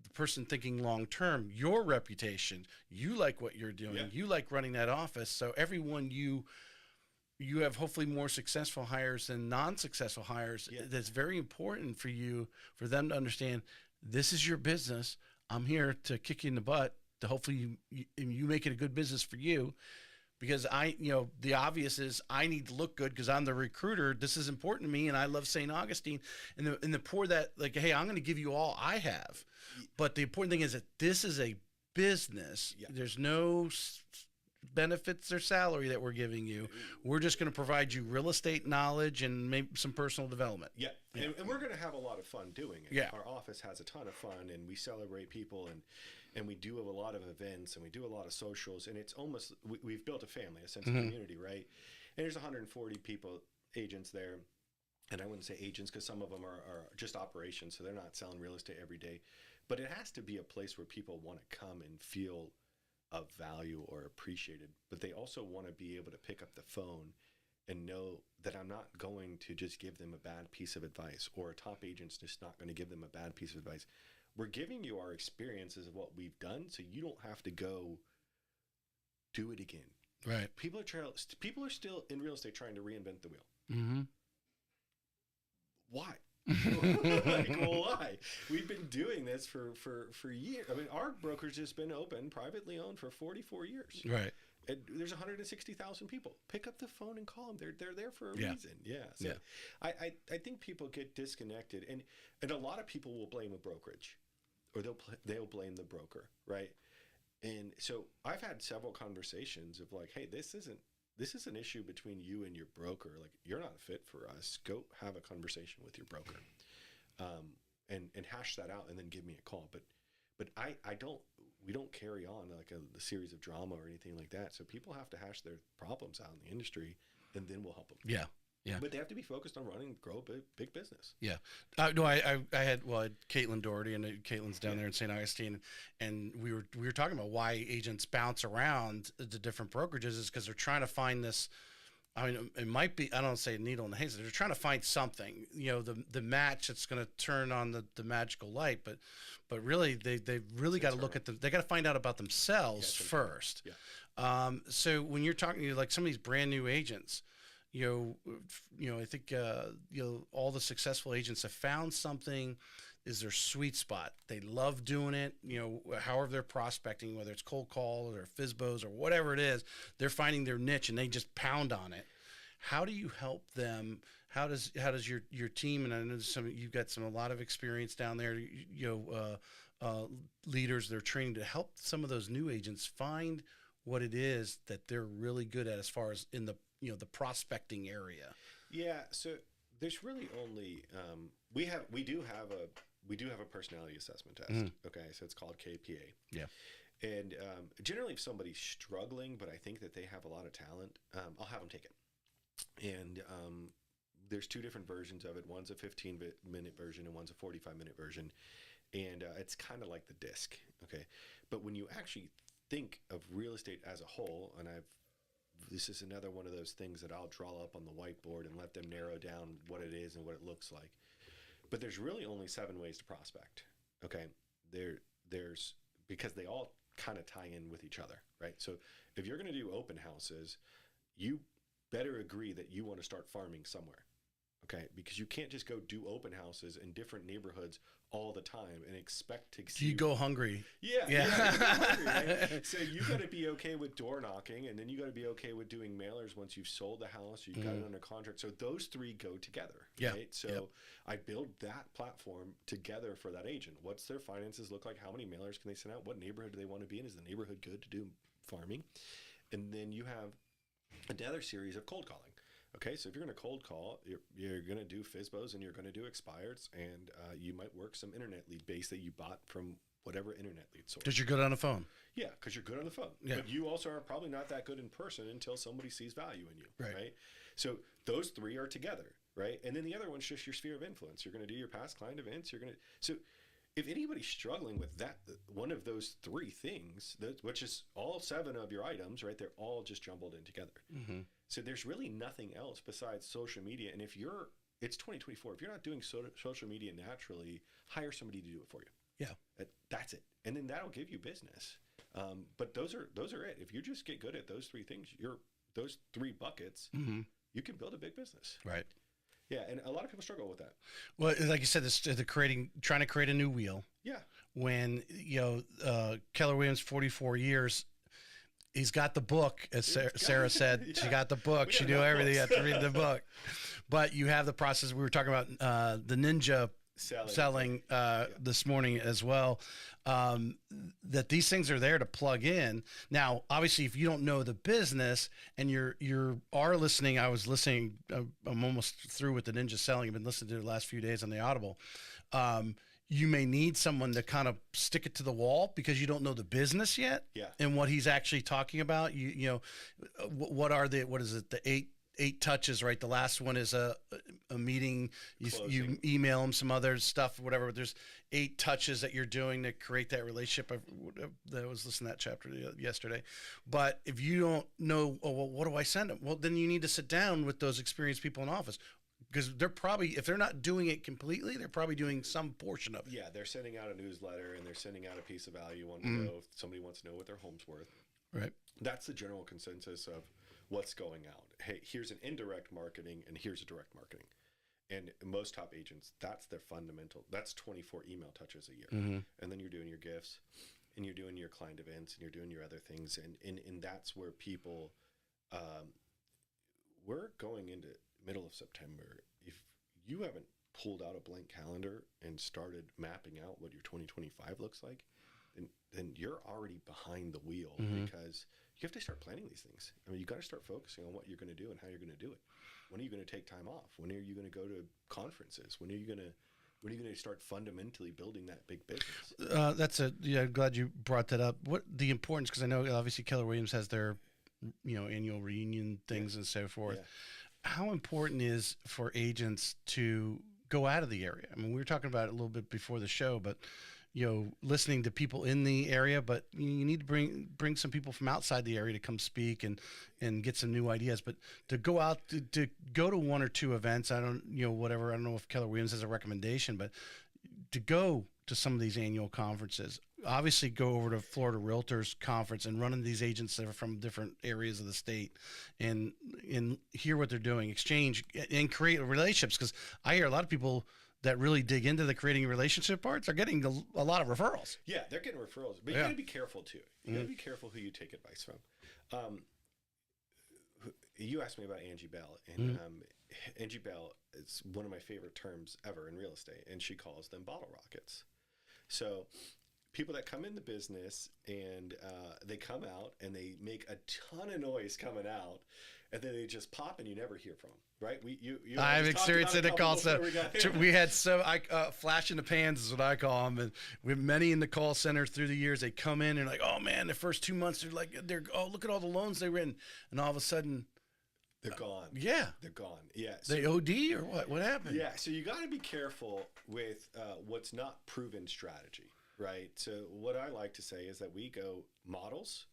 the person thinking long term, your reputation, you like what you're doing, you like running that office. So everyone you have hopefully more successful hires than non-successful hires. That's very important for you, for them to understand this is your business. I'm here to kick you in the butt to hopefully you make it a good business for you. Because the obvious is I need to look good because I'm the recruiter. This is important to me, and I love St. Augustine. And the poor that, like, hey, I'm going to give you all I have. But the important thing is that this is a business. Yeah. There's no benefits or salary that we're giving you. We're just going to provide you real estate knowledge and maybe some personal development. Yeah, and we're going to have a lot of fun doing it. Yeah. Our office has a ton of fun, and we celebrate people, and we do a lot of events, and we do a lot of socials, and it's almost, we've built a family, a sense of community, right? And there's 140 people, agents there, and I wouldn't say agents because some of them are just operations, so they're not selling real estate every day. But it has to be a place where people want to come and feel of value or appreciated, but they also want to be able to pick up the phone and know that I'm not going to just give them a bad piece of advice, or a top agent's just not going to give them a bad piece of advice. We're giving you our experiences of what we've done, so you don't have to go do it again. Right. People are still in real estate trying to reinvent the wheel. Mm-hmm. Why? Why? We've been doing this for years. I mean, our brokerage has been open, privately owned, for 44 years. Right. And there's 160,000 people. Pick up the phone and call them. They're there for a reason. Yeah. So I think people get disconnected, and a lot of people will blame a brokerage, or they'll blame the broker, right? And so I've had several conversations of like, hey, this is an issue between you and your broker. Like, you're not fit for us. Go have a conversation with your broker, and hash that out, and then give me a call. But we don't carry on like a series of drama or anything like that. So people have to hash their problems out in the industry, and then we'll help them. Yeah. Yeah. But they have to be focused on grow a big business. Yeah. No, I had Caitlin Doherty, and Caitlin's down there in St. Augustine, and we were talking about why agents bounce around the different brokerages is because they're trying to find this. I mean, it might be, I don't say a needle in the haystack. They're trying to find something, the match that's going to turn on the magical light. But really, they've really got to look at they got to find out about themselves first. Yeah. So when you're talking to like some of these brand new agents, I think all the successful agents have found something is their sweet spot. They love doing it. However they're prospecting, whether it's cold calls or FSBOs or whatever it is, they're finding their niche and they just pound on it. How do you help them? How does your team, and I know you've got a lot of experience down there, leaders they're training to help some of those new agents find what it is that they're really good at as far as in the the prospecting area. Yeah, so there's really only we do have a personality assessment test. Okay, so it's called KPA. Yeah. And generally, if somebody's struggling, but I think that they have a lot of talent, I'll have them take it. And there's two different versions of it. One's a 15-minute version, and one's a 45-minute version. And it's kind of like the DISC. Okay, but when you actually think of real estate as a whole, and this is another one of those things that I'll draw up on the whiteboard and let them narrow down what it is and what it looks like. But there's really only 7 ways to prospect. Okay, there's because they all kind of tie in with each other, right? So if you're going to do open houses, you better agree that you want to start farming somewhere. Okay, because you can't just go do open houses in different neighborhoods all the time and expect to see. You go hungry. Yeah. Yeah. You go hungry, right? So you got to be okay with door knocking, and then you got to be okay with doing mailers once you've sold the house, you've got it under contract. So those three go together. Yeah. Right? So I build that platform together for that agent. What's their finances look like? How many mailers can they send out? What neighborhood do they want to be in? Is the neighborhood good to do farming? And then you have another series of cold calling. Okay, so if you're going to cold call, you're going to do FSBOs and you're going to do expireds, and you might work some internet lead base that you bought from whatever internet lead source. Because you're good on the phone. Yeah, because you're good on the phone. Yeah. But you also are probably not that good in person until somebody sees value in you, right? So those three are together, right? And then the other one's just your sphere of influence. You're going to do your past client events. So if anybody's struggling with that, one of those three things, which is all 7 of your items, right? They're all just jumbled in together. Mm-hmm. So there's really nothing else besides social media. And it's 2024. If you're not doing social media naturally, hire somebody to do it for you. Yeah. That's it. And then that'll give you business. But those are it. If you just get good at those three things, those 3 buckets, you can build a big business. Right. Yeah, and a lot of people struggle with that. Well, like you said, trying to create a new wheel. Yeah. When Keller Williams, 44 years, he's got the book, as Sarah said. Yeah. She got the book. She knew everything. You have to read the book. But you have the process. We were talking about the ninja selling this morning as well. That these things are there to plug in. Now, obviously, if you don't know the business and you are listening, I was listening. I'm almost through with the ninja selling. I've been listening to it the last few days on the Audible. You may need someone to kind of stick it to the wall because you don't know the business yet. Yeah. And what he's actually talking about. You know, what is it? The eight touches, right? The last one is a meeting. You email them some other stuff, whatever. There's 8 touches that you're doing to create that relationship. I was listening to that chapter yesterday. But if you don't know, well, what do I send them? Well, then you need to sit down with those experienced people in office. Because they're probably, if they're not doing it completely, they're probably doing some portion of it. Yeah, they're sending out a newsletter and they're sending out a piece of value. Know if somebody wants to know what their home's worth. Right. That's the general consensus of what's going out. Hey, here's an indirect marketing and here's a direct marketing. And most top agents, that's their fundamental. That's 24 email touches a year. Mm-hmm. And then you're doing your gifts and you're doing your client events and you're doing your other things. And that's where people, we're going into middle of September. If you haven't pulled out a blank calendar and started mapping out what your 2025 looks like, then you're already behind the wheel because you have to start planning these things. I mean, you got to start focusing on what you're going to do and how you're going to do it. When are you going to take time off? When are you going to go to conferences? When are you going to start fundamentally building that big business? I'm glad you brought that up. What the importance, because I know obviously Keller Williams has their, annual reunion things and so forth. Yeah. How important is for agents to go out of the area? I mean, we were talking about it a little bit before the show, but listening to people in the area, but you need to bring some people from outside the area to come speak and get some new ideas. But to go out to go to 1 or 2 events, I don't know if Keller Williams has a recommendation, but to go to some of these annual conferences, obviously go over to Florida Realtors Conference and run into these agents that are from different areas of the state and hear what they're doing, exchange and create relationships. Because I hear a lot of people that really dig into the creating relationship parts are getting a lot of referrals. Yeah, they're getting referrals, but you got to be careful too. You got to be careful who you take advice from. You asked me about Angie Bell, and Angie Bell is one of my favorite terms ever in real estate, and she calls them bottle rockets. So people that come in the business and they come out and they make a ton of noise coming out, and then they just pop and you never hear from them, right? I've experienced it in the call center. We had flash in the pans is what I call them, and we have many in the call center through the years. They come in and like, oh man, the first 2 months look at all the loans they written, and all of a sudden they're gone. Yeah, they're gone. Yeah, so, they OD or what? What happened? Yeah, so you got to be careful with what's not proven strategy, right? So what I like to say is that we go models,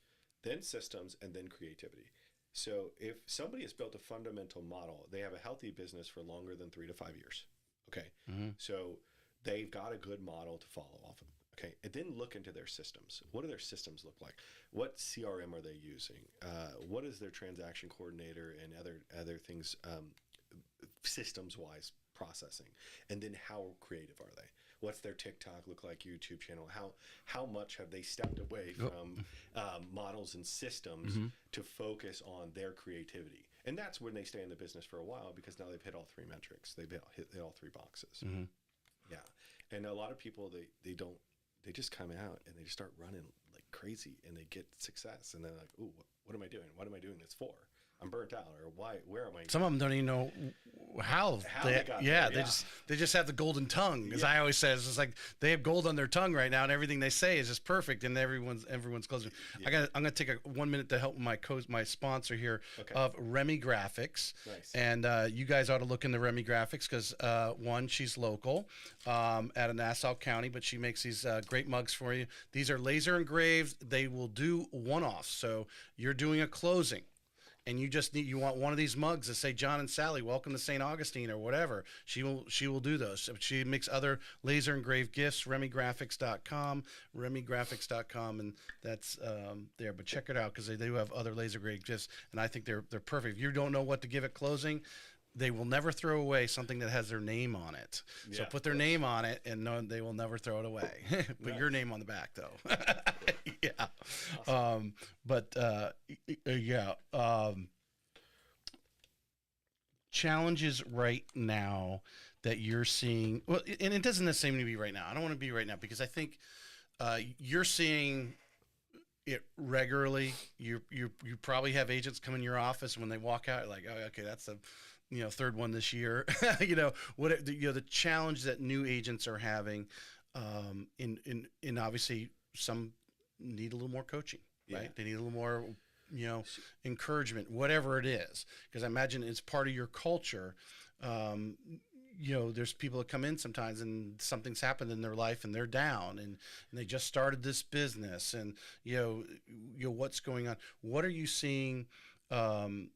then systems, and then creativity. So if somebody has built a fundamental model, they have a healthy business for longer than 3 to 5 years. Okay. Mm-hmm. So they've got a good model to follow off of. Okay. And then look into their systems. What do their systems look like? What CRM are they using? What is their transaction coordinator and other things? systems-wise processing, and then how creative are they? What's their TikTok look like, YouTube channel? How much have they stepped away from models and systems to focus on their creativity? And that's when they stay in the business for a while, because now they've hit all three metrics. They've hit all three boxes. Yeah. And a lot of people, they just come out and they just start running like crazy and they get success. And they're like, ooh, what am I doing? What am I doing this for? I'm burnt out, or where am I? Some of them don't even know how they got there. They just have the golden tongue, as I always say. It's just like they have gold on their tongue right now, and everything they say is just perfect, and everyone's closing. I'm gonna take 1 minute to help my sponsor here of Remy Graphics. Nice. And you guys ought to look into Remy Graphics, because one, she's local out of Nassau County, but she makes these great mugs for you. These are laser engraved. They will do one-offs. So you're doing a closing, and you want one of these mugs to say John and Sally, welcome to St. Augustine, or whatever. She will do those. She makes other laser engraved gifts. RemyGraphics.com, and that's there. But check it out, because they do have other laser engraved gifts, and I think they're perfect. If you don't know what to give at closing, they will never throw away something that has their name on it. So put their name on it, and no, they will never throw it away. Put your name on the back, though. Yeah. Awesome. Challenges right now that you're seeing. Well, and it doesn't necessarily be right now. I don't want to be right now, because I think you're seeing it regularly. You probably have agents come in your office, and when they walk out, like, oh, okay, that's the third one this year. The challenge that new agents are having, in obviously some need a little more coaching, right? They need a little more, encouragement, whatever it is, because I imagine it's part of your culture. There's people that come in sometimes and something's happened in their life and they're down, and they just started this business, and what's going on? What are you seeing? Obviously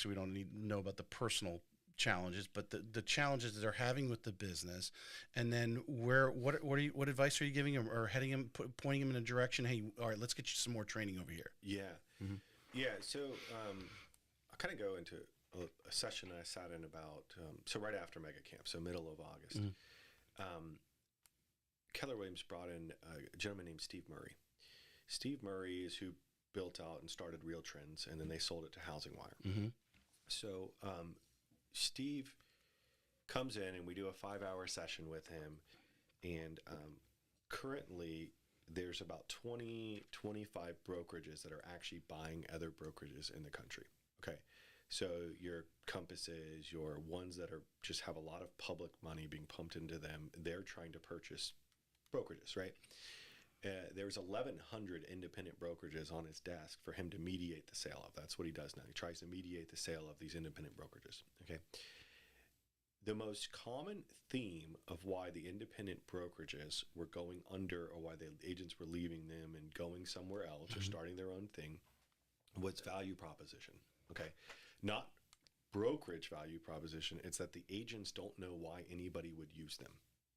we don't need to know about the personal challenges, but the challenges that they're having with the business, and then what advice are you giving them, or heading them, pointing them in a direction? Hey, all right, let's get you some more training over here. So I'll kind of go into a session I sat in about right after Mega Camp, so middle of August. Keller Williams brought in a gentleman named Steve Murray. Steve Murray is who built out and started Real Trends, and then they sold it to Housing Wire. So Steve comes in, and we do a 5-hour session with him, and currently there's about 25 brokerages that are actually buying other brokerages in the country. Okay, so your Compasses, your ones that are just have a lot of public money being pumped into them, they're trying to purchase brokerages, right? There's 1,100 independent brokerages on his desk for him to mediate the sale of. That's what he does now. He tries to mediate the sale of these independent brokerages. Okay. The most common theme of why the independent brokerages were going under, or why the agents were leaving them and going somewhere else or starting their own thing, was value proposition. Okay. Not brokerage value proposition. It's that the agents don't know why anybody would use them.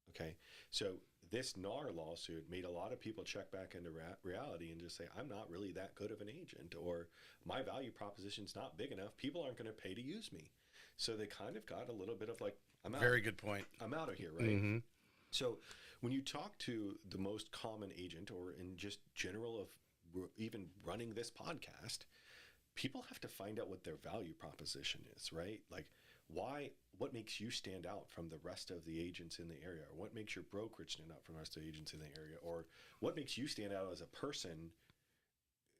Okay. So this NAR lawsuit made a lot of people check back into reality and just say, I'm not really that good of an agent, or my value proposition's not big enough. People aren't going to pay to use me. So they kind of got a little bit of like, I'm out. Very good point. I'm out of here, right? So when you talk to the most common agent, or in just general of even running this podcast, people have to find out what their value proposition is, right? Like, what makes you stand out from the rest of the agents in the area? Or what makes your brokerage stand out from the rest of the agents in the area? Or what makes you stand out as a person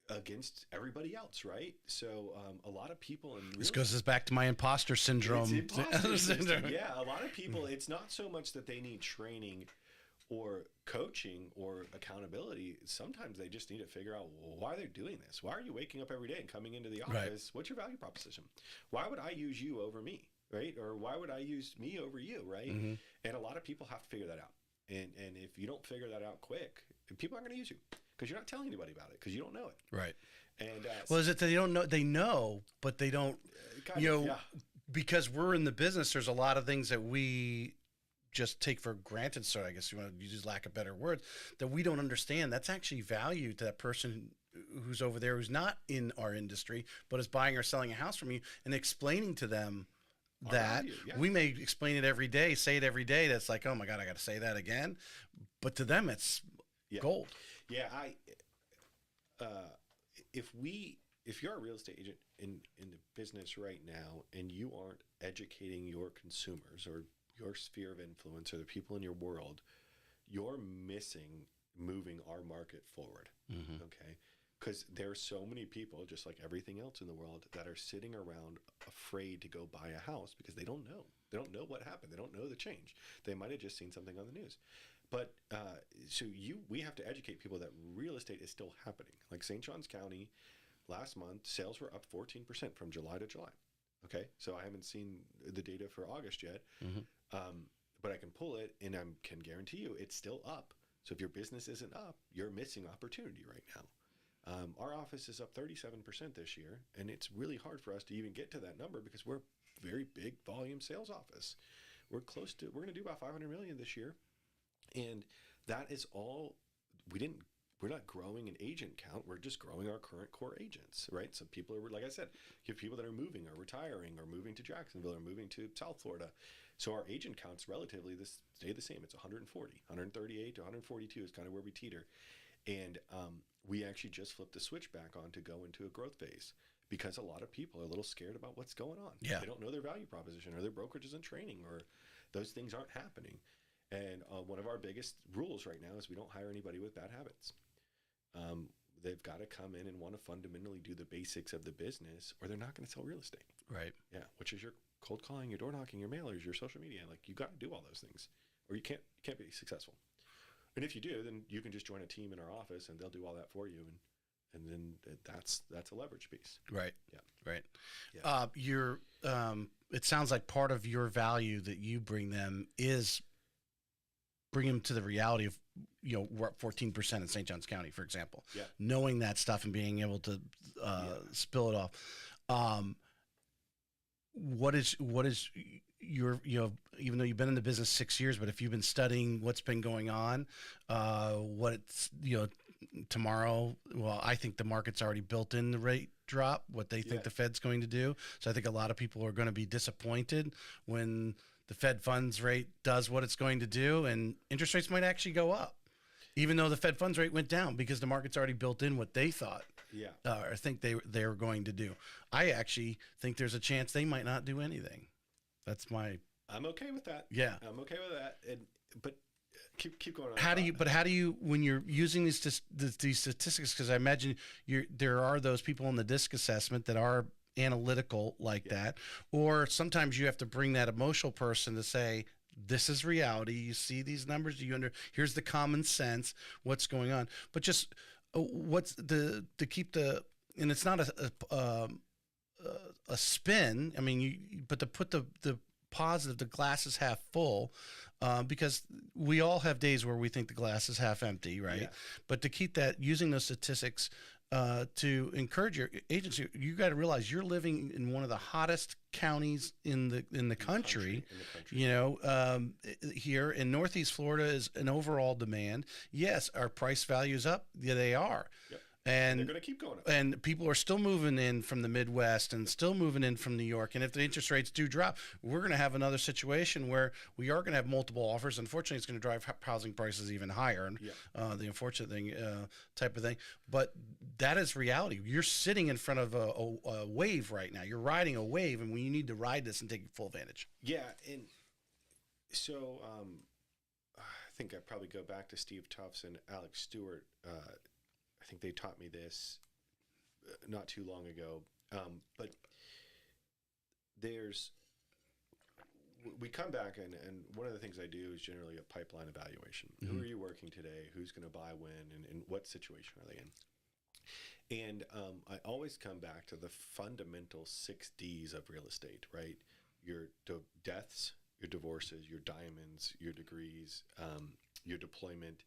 against everybody else, right? So a lot of people this goes back to my imposter syndrome. Yeah, a lot of people, it's not so much that they need training or coaching or accountability. Sometimes they just need to figure out why they're doing this. Why are you waking up every day and coming into the office? Right. What's your value proposition? Why would I use you over me, right? Or why would I use me over you, right? And a lot of people have to figure that out. And if you don't figure that out quick, people aren't going to use you, because you're not telling anybody about it, because you don't know it. Right. And well, is it that they don't know? They know, but they don't, because we're in the business, there's a lot of things that we just take for granted. So I guess you want to use lack of better words, that we don't understand. That's actually value to that person who's over there, who's not in our industry, but is buying or selling a house from you, and explaining to them Our that. value, yeah. We may explain it every day, say it every day. That's like, oh my God, I got to say that again. But to them, it's Yeah. gold. Yeah, if you're a real estate agent in the business right now and you aren't educating your consumers or your sphere of influence or the people in your world, you're missing moving our market forward. Mm-hmm. Okay, because there's so many people, just like everything else in the world, that are sitting around afraid to go buy a house because they don't know. They don't know what happened. They don't know the change. They might have just seen something on the news. But we have to educate people that real estate is still happening. Like St. Johns County, last month, sales were up 14% from July to July. Okay, so I haven't seen the data for August yet, but I can pull it, and I can guarantee you it's still up. So if your business isn't up, you're missing opportunity right now. Our office is up 37% this year, and it's really hard for us to even get to that number because we're a very big volume sales office. We're going to do about 500 million this year. And that is all. We're not growing an agent count. We're just growing our current core agents, right? So people are, like I said, you have people that are moving or retiring or moving to Jacksonville or moving to South Florida. So our agent counts relatively stay the same. It's 140, 138 to 142 is kind of where we teeter. And we actually just flipped the switch back on to go into a growth phase because a lot of people are a little scared about what's going on. Yeah. They don't know their value proposition or their brokerage isn't training or those things aren't happening. And one of our biggest rules right now is we don't hire anybody with bad habits. They've got to come in and want to fundamentally do the basics of the business or they're not going to sell real estate. Right. Yeah. Which is your cold calling, your door knocking, your mailers, your social media. Like you got to do all those things or you can't be successful. And if you do, then you can just join a team in our office and they'll do all that for you. And then that's a leverage piece. Right. Yeah. Right. Yeah. It sounds like part of your value that you bring them is bring them to the reality of, we're up 14% in St. Johns County, for example, Yeah. knowing that stuff and being able to spill it off. What is your, even though you've been in the business 6 years, but if you've been studying what's been going on, tomorrow, well, I think the market's already built in the rate drop, what they think the Fed's going to do. So I think a lot of people are going to be disappointed when the Fed funds rate does what it's going to do, and interest rates might actually go up, even though the Fed funds rate went down because the market's already built in what they thought. Or think they were going to do. I actually think there's a chance they might not do anything. I'm okay with that. Yeah. I'm okay with that. But keep going on. How do you when you're using these statistics? Because I imagine there are those people in the DISC assessment that are analytical like that, or sometimes you have to bring that emotional person to say, this is reality. You see these numbers. Here's the common sense. What's going on? But just to keep and it's not a spin. I mean, but to put the positive, the glass is half full, because we all have days where we think the glass is half empty, right? Yeah. But to keep that, using those statistics to encourage your agents, you got to realize you're living in one of the hottest counties in the country. Here in Northeast Florida is an overall demand. Yes, our price value is up. Yeah, they are. Yep. And they're going to keep going up. And people are still moving in from the Midwest and still moving in from New York. And if the interest rates do drop, we're going to have another situation where we are going to have multiple offers. Unfortunately, it's going to drive housing prices even higher. And the unfortunate thing, type of thing. But that is reality. You're sitting in front of a wave right now. You're riding a wave, and you need to ride this and take full advantage. Yeah, and so I think I'd probably go back to Steve Tufts and Alex Stewart. I think they taught me this not too long ago. But we come back and one of the things I do is generally a pipeline evaluation. Mm-hmm. Who are you working today? Who's going to buy when? And what situation are they in? And I always come back to the fundamental 6 Ds of real estate, right? Your deaths, your divorces, your diamonds, your degrees, your deployment,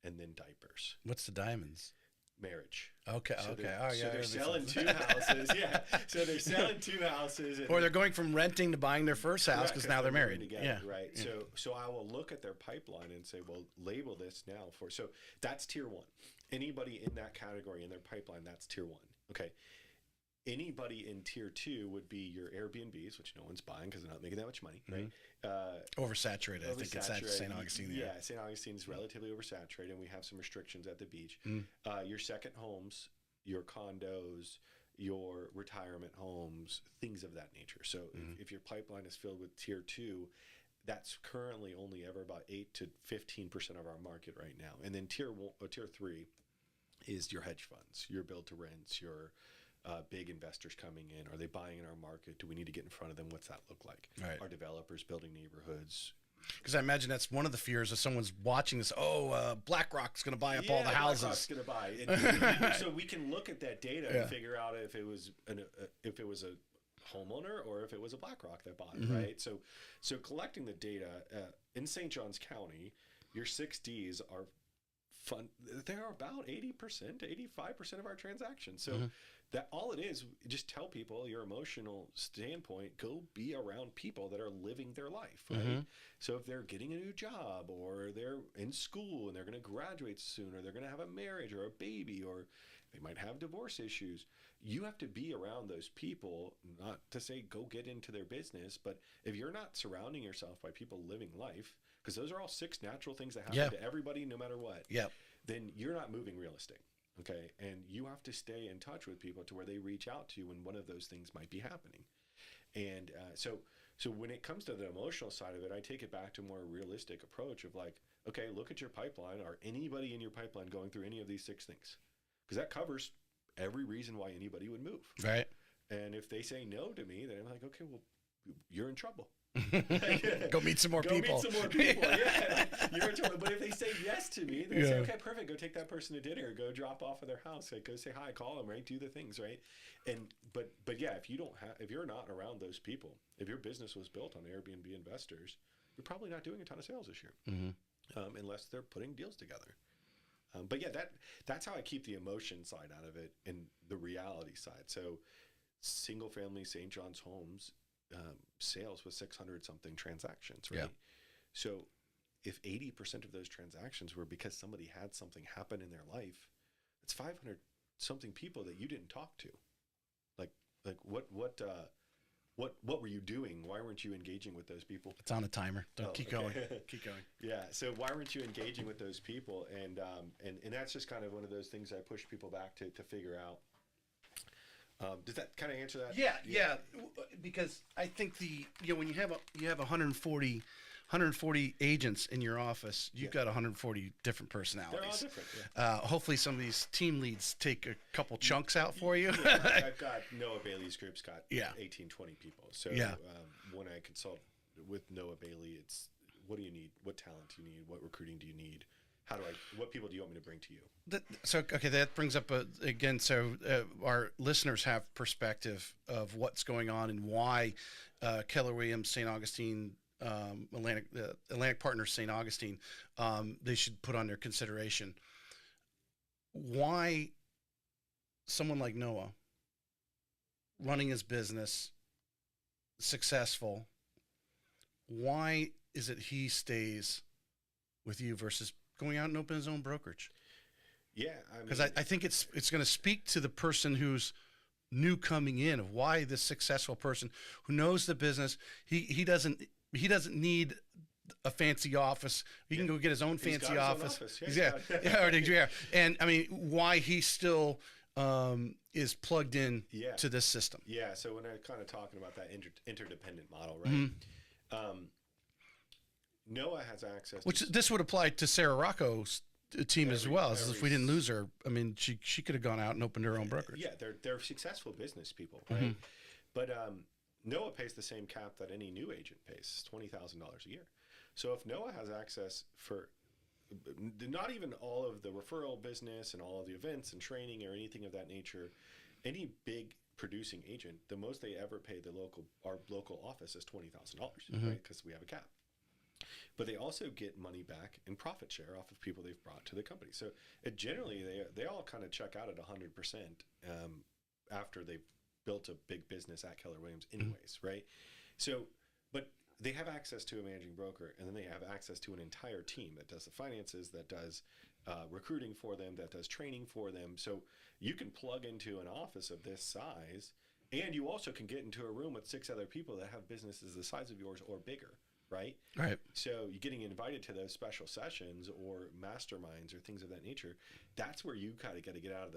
and then diapers. What's the diamonds? Marriage. Okay. So okay. So they're selling 2 houses. Yeah. So they're selling 2 houses. Or they're going from renting to buying their first house because now they're married. Together, yeah. Right. Yeah. So I will look at their pipeline and say, well, label this now so that's tier 1. Anybody in that category in their pipeline, that's tier 1. Okay. Anybody in tier 2 would be your Airbnbs, which no one's buying because they're not making that much money, right? Oversaturated. I think it's at St. Augustine. Yeah, St. Augustine is relatively oversaturated, and we have some restrictions at the beach. Your second homes, your condos, your retirement homes, things of that nature. So if your pipeline is filled with tier 2, that's currently only ever about 8 to 15% of our market right now. And then tier 3 is your hedge funds, your build to rents, your big investors coming in. Are they buying in our market? Do we need to get in front of them? What's that look like? Right. Are developers building neighborhoods? Because I imagine that's one of the fears of someone's watching this. BlackRock's going to buy up all the houses. BlackRock's going to buy. And so we can look at that data and figure out if it was a homeowner or if it was a BlackRock that bought it, right? So collecting the data in St. Johns County, your 6Ds are fun. They're about 80% to 85% of our transactions. So that all it is, just tell people your emotional standpoint, go be around people that are living their life, right? So if they're getting a new job or they're in school and they're going to graduate soon or they're going to have a marriage or a baby or they might have divorce issues, you have to be around those people, not to say go get into their business, but if you're not surrounding yourself by people living life, because those are all 6 natural things that happen to everybody no matter what, then you're not moving real estate. Okay, and you have to stay in touch with people to where they reach out to you when one of those things might be happening. And so when it comes to the emotional side of it, I take it back to a more realistic approach of like, okay, look at your pipeline. Are anybody in your pipeline going through any of these 6 things? Because that covers every reason why anybody would move. Right. And if they say no to me, then I'm like, okay, well, you're in trouble. Go meet some more people. Go meet some more people. Yeah, you're in trouble. But if they say yes to me, they say, okay, perfect. Go take that person to dinner. Go drop off at their house. Like, go say hi. Call them. Right. Do the things. Right. And but yeah, if you're not around those people, if your business was built on Airbnb investors, you're probably not doing a ton of sales this year, unless they're putting deals together. But yeah, that's how I keep the emotion side out of it and the reality side. So, single family St. John's homes. Sales with 600 something transactions, right? So if 80% of those transactions were because somebody had something happen in their life, it's 500 something people that you didn't talk to. Like what were you doing? Why weren't you engaging with those people? It's on a timer. Keep going. Keep going. Yeah. So why weren't you engaging with those people? And that's just kind of one of those things I push people back to figure out. Does that kind of answer that? Yeah. Because I think when you have 140 agents in your office, you've got 140 different personalities. They're all different. Hopefully, some of these team leads take a couple chunks out for you. I've got Noah Bailey's group's got 18, 20 people. So when I consult with Noah Bailey, it's what do you need? What talent do you need? What recruiting do you need? What people do you want me to bring to you? That brings up again. So our listeners have perspective of what's going on and why Keller Williams, St. Augustine, Atlantic Partners, St. Augustine, they should put on their consideration. Why someone like Noah, running his business, successful, why is it he stays with you versus going out and open his own brokerage? Yeah, because I think it's going to speak to the person who's new coming in of why this successful person who knows the business, he doesn't need a fancy office. He can go get his own fancy office. And I mean, why he still is plugged in to this system. Yeah. So when I'm kind of talking about that interdependent model, right? Noah has access. Which this would apply to Sarah Rocco's team as well. As if we didn't lose her, I mean, she could have gone out and opened her own brokerage. Yeah, they're successful business people, right? But Noah pays the same cap that any new agent pays, $20,000 a year. So if Noah has access for not even all of the referral business and all of the events and training or anything of that nature, any big producing agent, the most they ever pay our local office is $20,000, right? Because we have a cap. But they also get money back in profit share off of people they've brought to the company. So generally, they all kind of check out at 100% after they've built a big business at Keller Williams anyways, right? So, but they have access to a managing broker, and then they have access to an entire team that does the finances, that does recruiting for them, that does training for them. So you can plug into an office of this size, and you also can get into a room with 6 other people that have businesses the size of yours or bigger, right? Right. So you're getting invited to those special sessions or masterminds or things of that nature. That's where you kind of got to get out of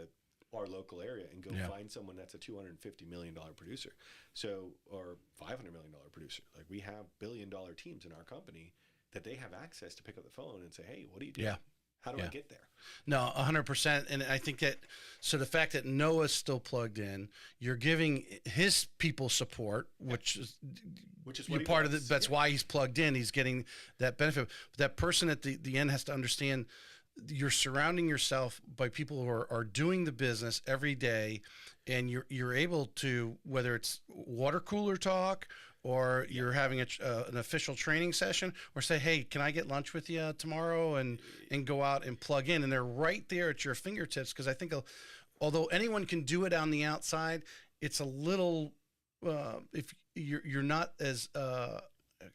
our local area and go find someone that's a $250 million producer, or $500 million producer. Like, we have billion-dollar teams in our company that they have access to pick up the phone and say, hey, what do you do? Yeah. How do I get there? No, 100%. And I think that, so the fact that Noah's still plugged in, you're giving his people support, which is what you're he part of does. That's why he's plugged in. He's getting that benefit. But that person at the end has to understand you're surrounding yourself by people who are doing the business every day, and you're able to, whether it's water cooler talk or you're having an official training session, or say, hey, can I get lunch with you tomorrow, and go out and plug in, and they're right there at your fingertips. Because I think although anyone can do it on the outside, it's a little if you're not as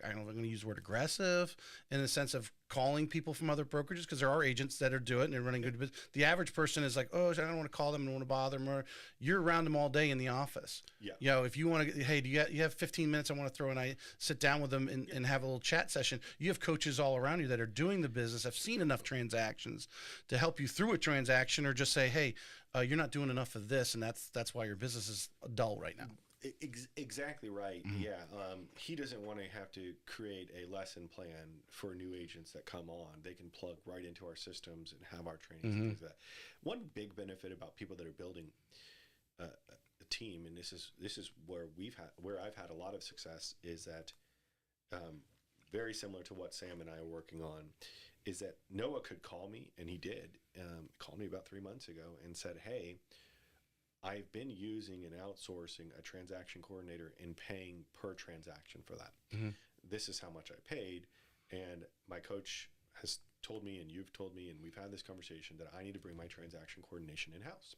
I don't know if I'm going to use the word aggressive in the sense of calling people from other brokerages, because there are agents that do it and they're running good business. The average person is like, oh, I don't want to call them, I don't want to bother them. Or you're around them all day in the office. Yeah. You know, if you want to, hey, you have 15 minutes? I want to throw in, I sit down with them and have a little chat session. You have coaches all around you that are doing the business. I've seen enough transactions to help you through a transaction, or just say, hey, you're not doing enough of this, and that's why your business is dull right now. Exactly right. Yeah. He doesn't want to have to create a lesson plan for new agents that come on. They can plug right into our systems and have our trainings and things like that. One big benefit about people that are building a team, and this is where I've had a lot of success, is that very similar to what Sam and I are working on, is that Noah could call me, and he did. Called me about 3 months ago and said, hey, I've been using and outsourcing a transaction coordinator and paying per transaction for that. This is how much I paid. And my coach has told me, and you've told me, and we've had this conversation, that I need to bring my transaction coordination in-house.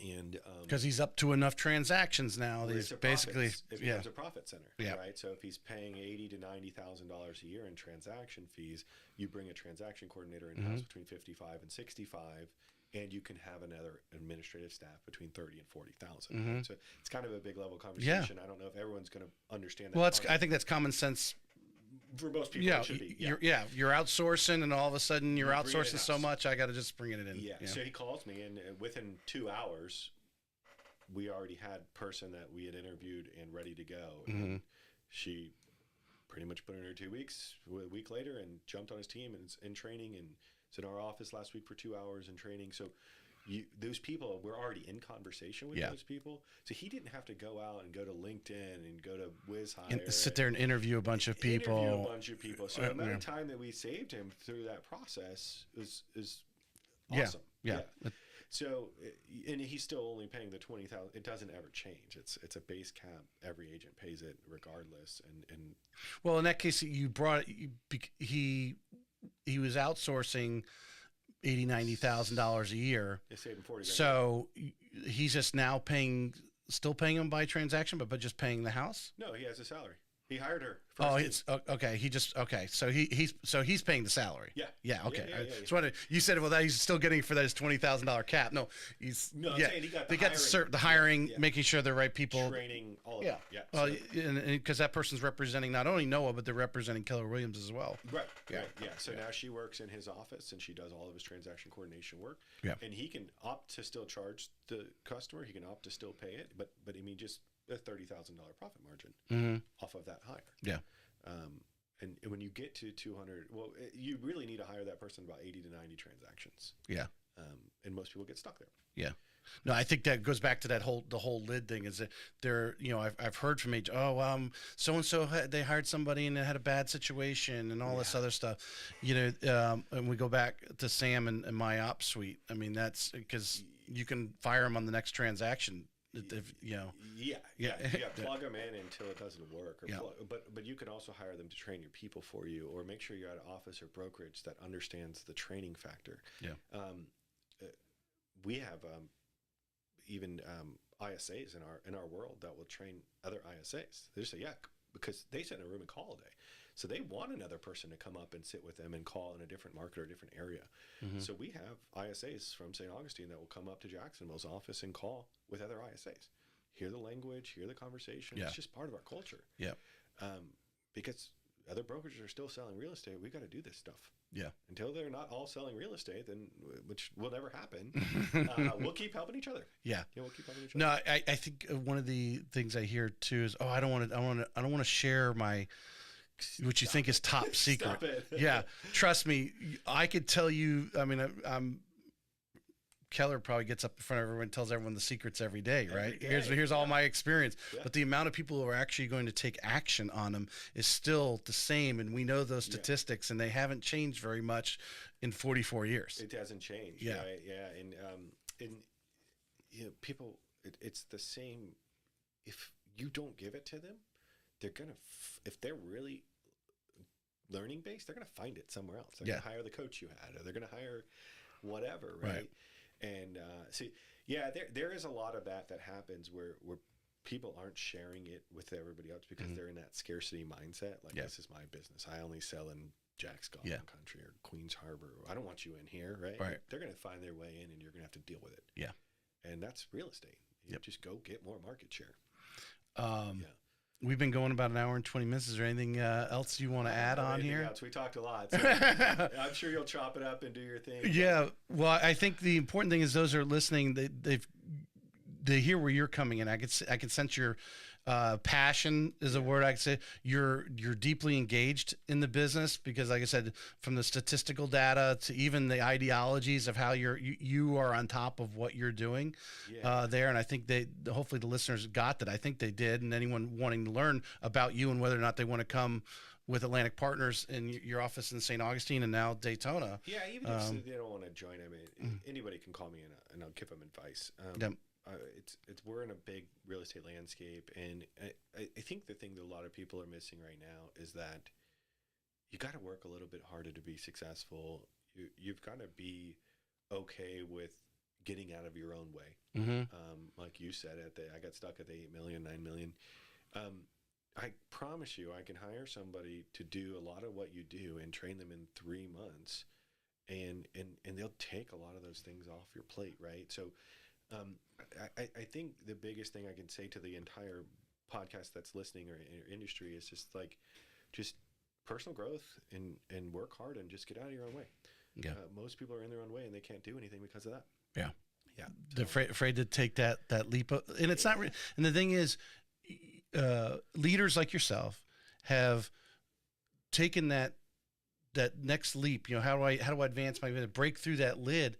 And because he's up to enough transactions now, he's basically it becomes a profit center, right? So if he's paying $80,000 to $90,000 a year in transaction fees, you bring a transaction coordinator in-house between 55 and 65. And you can have another administrative staff between 30 and 40,000. So it's kind of a big level conversation. I don't know if everyone's going to understand that. Well, I think that's common sense for most people. It should be. You're outsourcing, and all of a sudden you're outsourcing so much. I got to just bring it in. So he calls me, and within 2 hours, we already had person that we had interviewed and ready to go. And she pretty much put in her 2 weeks. A week later, and jumped on his team and is in training, and in our office last week for 2 hours in training. So those people, we're already in conversation with those people. So he didn't have to go out and go to LinkedIn and go to WizHire and sit there and interview a bunch of people. So the amount of time that we saved him through that process is awesome. Yeah. So, and he's still only paying the $20,000. It doesn't ever change. It's a base cap. Every agent pays it regardless. And well, in that case, he was outsourcing $80,000-$90,000 a year. They saved him $40,000. So he's just now still paying him by transaction, but just paying the house. No, he has a salary. He hired her. Okay. So he's paying the salary. Yeah. Okay. Yeah. You said, well, that he's still getting for that his $20,000 cap. No, I'm saying he got the hiring, making sure the right people, training, all of it. Yeah. Well, and because that person's representing not only Noah, but they're representing Keller Williams as well. Right. Yeah. So now she works in his office, and she does all of his transaction coordination work. Yeah. And he can opt to still charge the customer. He can opt to still pay it, but I mean, just a $30,000 profit margin off of that hire. Yeah. And when you get to 200, you really need to hire that person about 80 to 90 transactions. Yeah. And most people get stuck there. Yeah. No, I think that goes back to the whole lid thing. Is that I've heard from so and so they hired somebody and it had a bad situation and all this other stuff, and we go back to Sam and my ops suite. I mean, that's because you can fire him on the next transaction. Plug them in until it doesn't work, but you can also hire them to train your people for you, or make sure you're at an office or brokerage that understands the training factor. We have even ISAs in our world that will train other ISAs. They just say because they sit in a room and call all day. So they want another person to come up and sit with them and call in a different market or a different area. So we have ISAs from St. Augustine that will come up to Jacksonville's office and call with other ISAs. Hear the language, hear the conversation. It's just part of our culture. Yeah. Because other brokerages are still selling real estate. We got to do this stuff. Yeah. Until they're not all selling real estate, then which will never happen. We'll keep helping each other. Yeah. We'll keep helping each other. No, I think one of the things I hear too is, I don't want to share my what you think is top secret. Stop it. Yeah. Trust me, I could tell you. I mean, I'm Keller probably gets up in front of everyone and tells everyone the secrets every day, right? Here's all my experience. Yeah. But the amount of people who are actually going to take action on them is still the same. And we know those statistics, and they haven't changed very much in 44 years. It hasn't changed. Yeah. Right? Yeah. And people, it's the same. If you don't give it to them, they're going to, if they're really learning based, they're going to find it somewhere else. They're going to hire the coach you had, or they're going to hire whatever. Right. And there is a lot of that happens where people aren't sharing it with everybody else because they're in that scarcity mindset. Like, this is my business. I only sell in Jack's Golf Country or Queens Harbor. I don't want you in here, right? They're going to find their way in, and you're going to have to deal with it. Yeah. And that's real estate. You just go get more market share. We've been going about an hour and 20 minutes. Is there anything else you want to add on here? Else. We talked a lot. So I'm sure you'll chop it up and do your thing. Yeah. Well, I think the important thing is those who are listening, they hear where you're coming in. I can sense your passion is a word I could say. You're deeply engaged in the business because, like I said, from the statistical data to even the ideologies of how you are on top of what you're doing there. And I think hopefully the listeners got that. I think they did. And anyone wanting to learn about you and whether or not they want to come with Atlantic Partners in your office in St. Augustine and now Daytona. Yeah, even if they don't want to join, I mean, anybody can call me and I'll give them advice. We're in a big real estate landscape, and I think the thing that a lot of people are missing right now is that you got to work a little bit harder to be successful. You've got to be okay with getting out of your own way. Like you said, I got stuck at the 8 million, 9 million. I promise you, I can hire somebody to do a lot of what you do and train them in 3 months, and they'll take a lot of those things off your plate, right? So. I think the biggest thing I can say to the entire podcast that's listening or industry is just personal growth and work hard and just get out of your own way. Yeah. Most people are in their own way and they can't do anything because of that. Yeah. Yeah. They're afraid to take that leap. And it's not, and the thing is, leaders like yourself have taken that next leap. How do I advance break through that lid?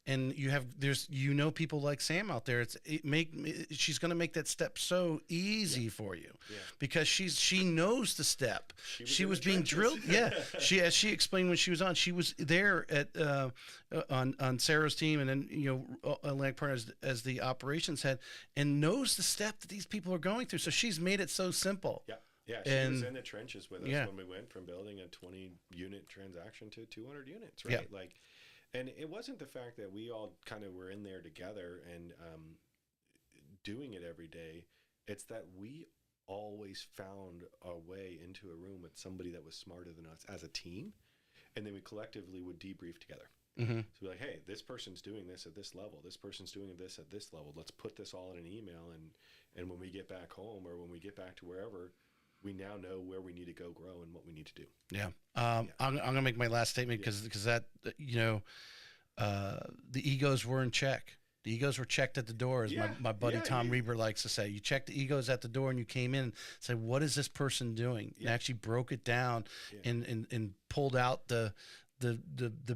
And there's people like Sam out there. She's going to make that step so easy for you because she knows the step. She was being drilled. Yeah, as she explained when she was on, she was there at on Sarah's team, and then Atlantic Partners as the operations head, and knows the step that these people are going through. So she's made it so simple. Yeah. Yeah, she was in the trenches with us when we went from building a 20-unit transaction to 200 units, right? Yeah. And it wasn't the fact that we all kind of were in there together and doing it every day. It's that we always found our way into a room with somebody that was smarter than us as a team, and then we collectively would debrief together. So we're like, hey, this person's doing this at this level. This person's doing this at this level. Let's put this all in an email, and when we get back home or when we get back to wherever, we now know where we need to go grow and what we need to do. Yeah. I'm going to make my last statement because that, the egos were in check. The egos were checked at the door, as my buddy Tom Reber likes to say. You checked the egos at the door and you came in and said, what is this person doing? And actually broke it down and pulled out the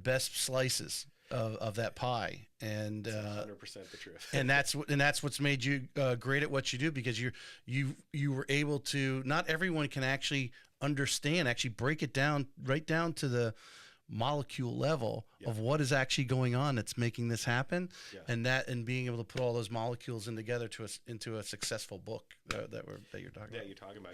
best slices of that pie, and 100% the truth. and that's what's made you great at what you do, because you were able to. Not everyone can actually understand, actually break it down right down to the molecule level of what is actually going on that's making this happen, and being able to put all those molecules in together into a successful book that you're talking about. You're talking about.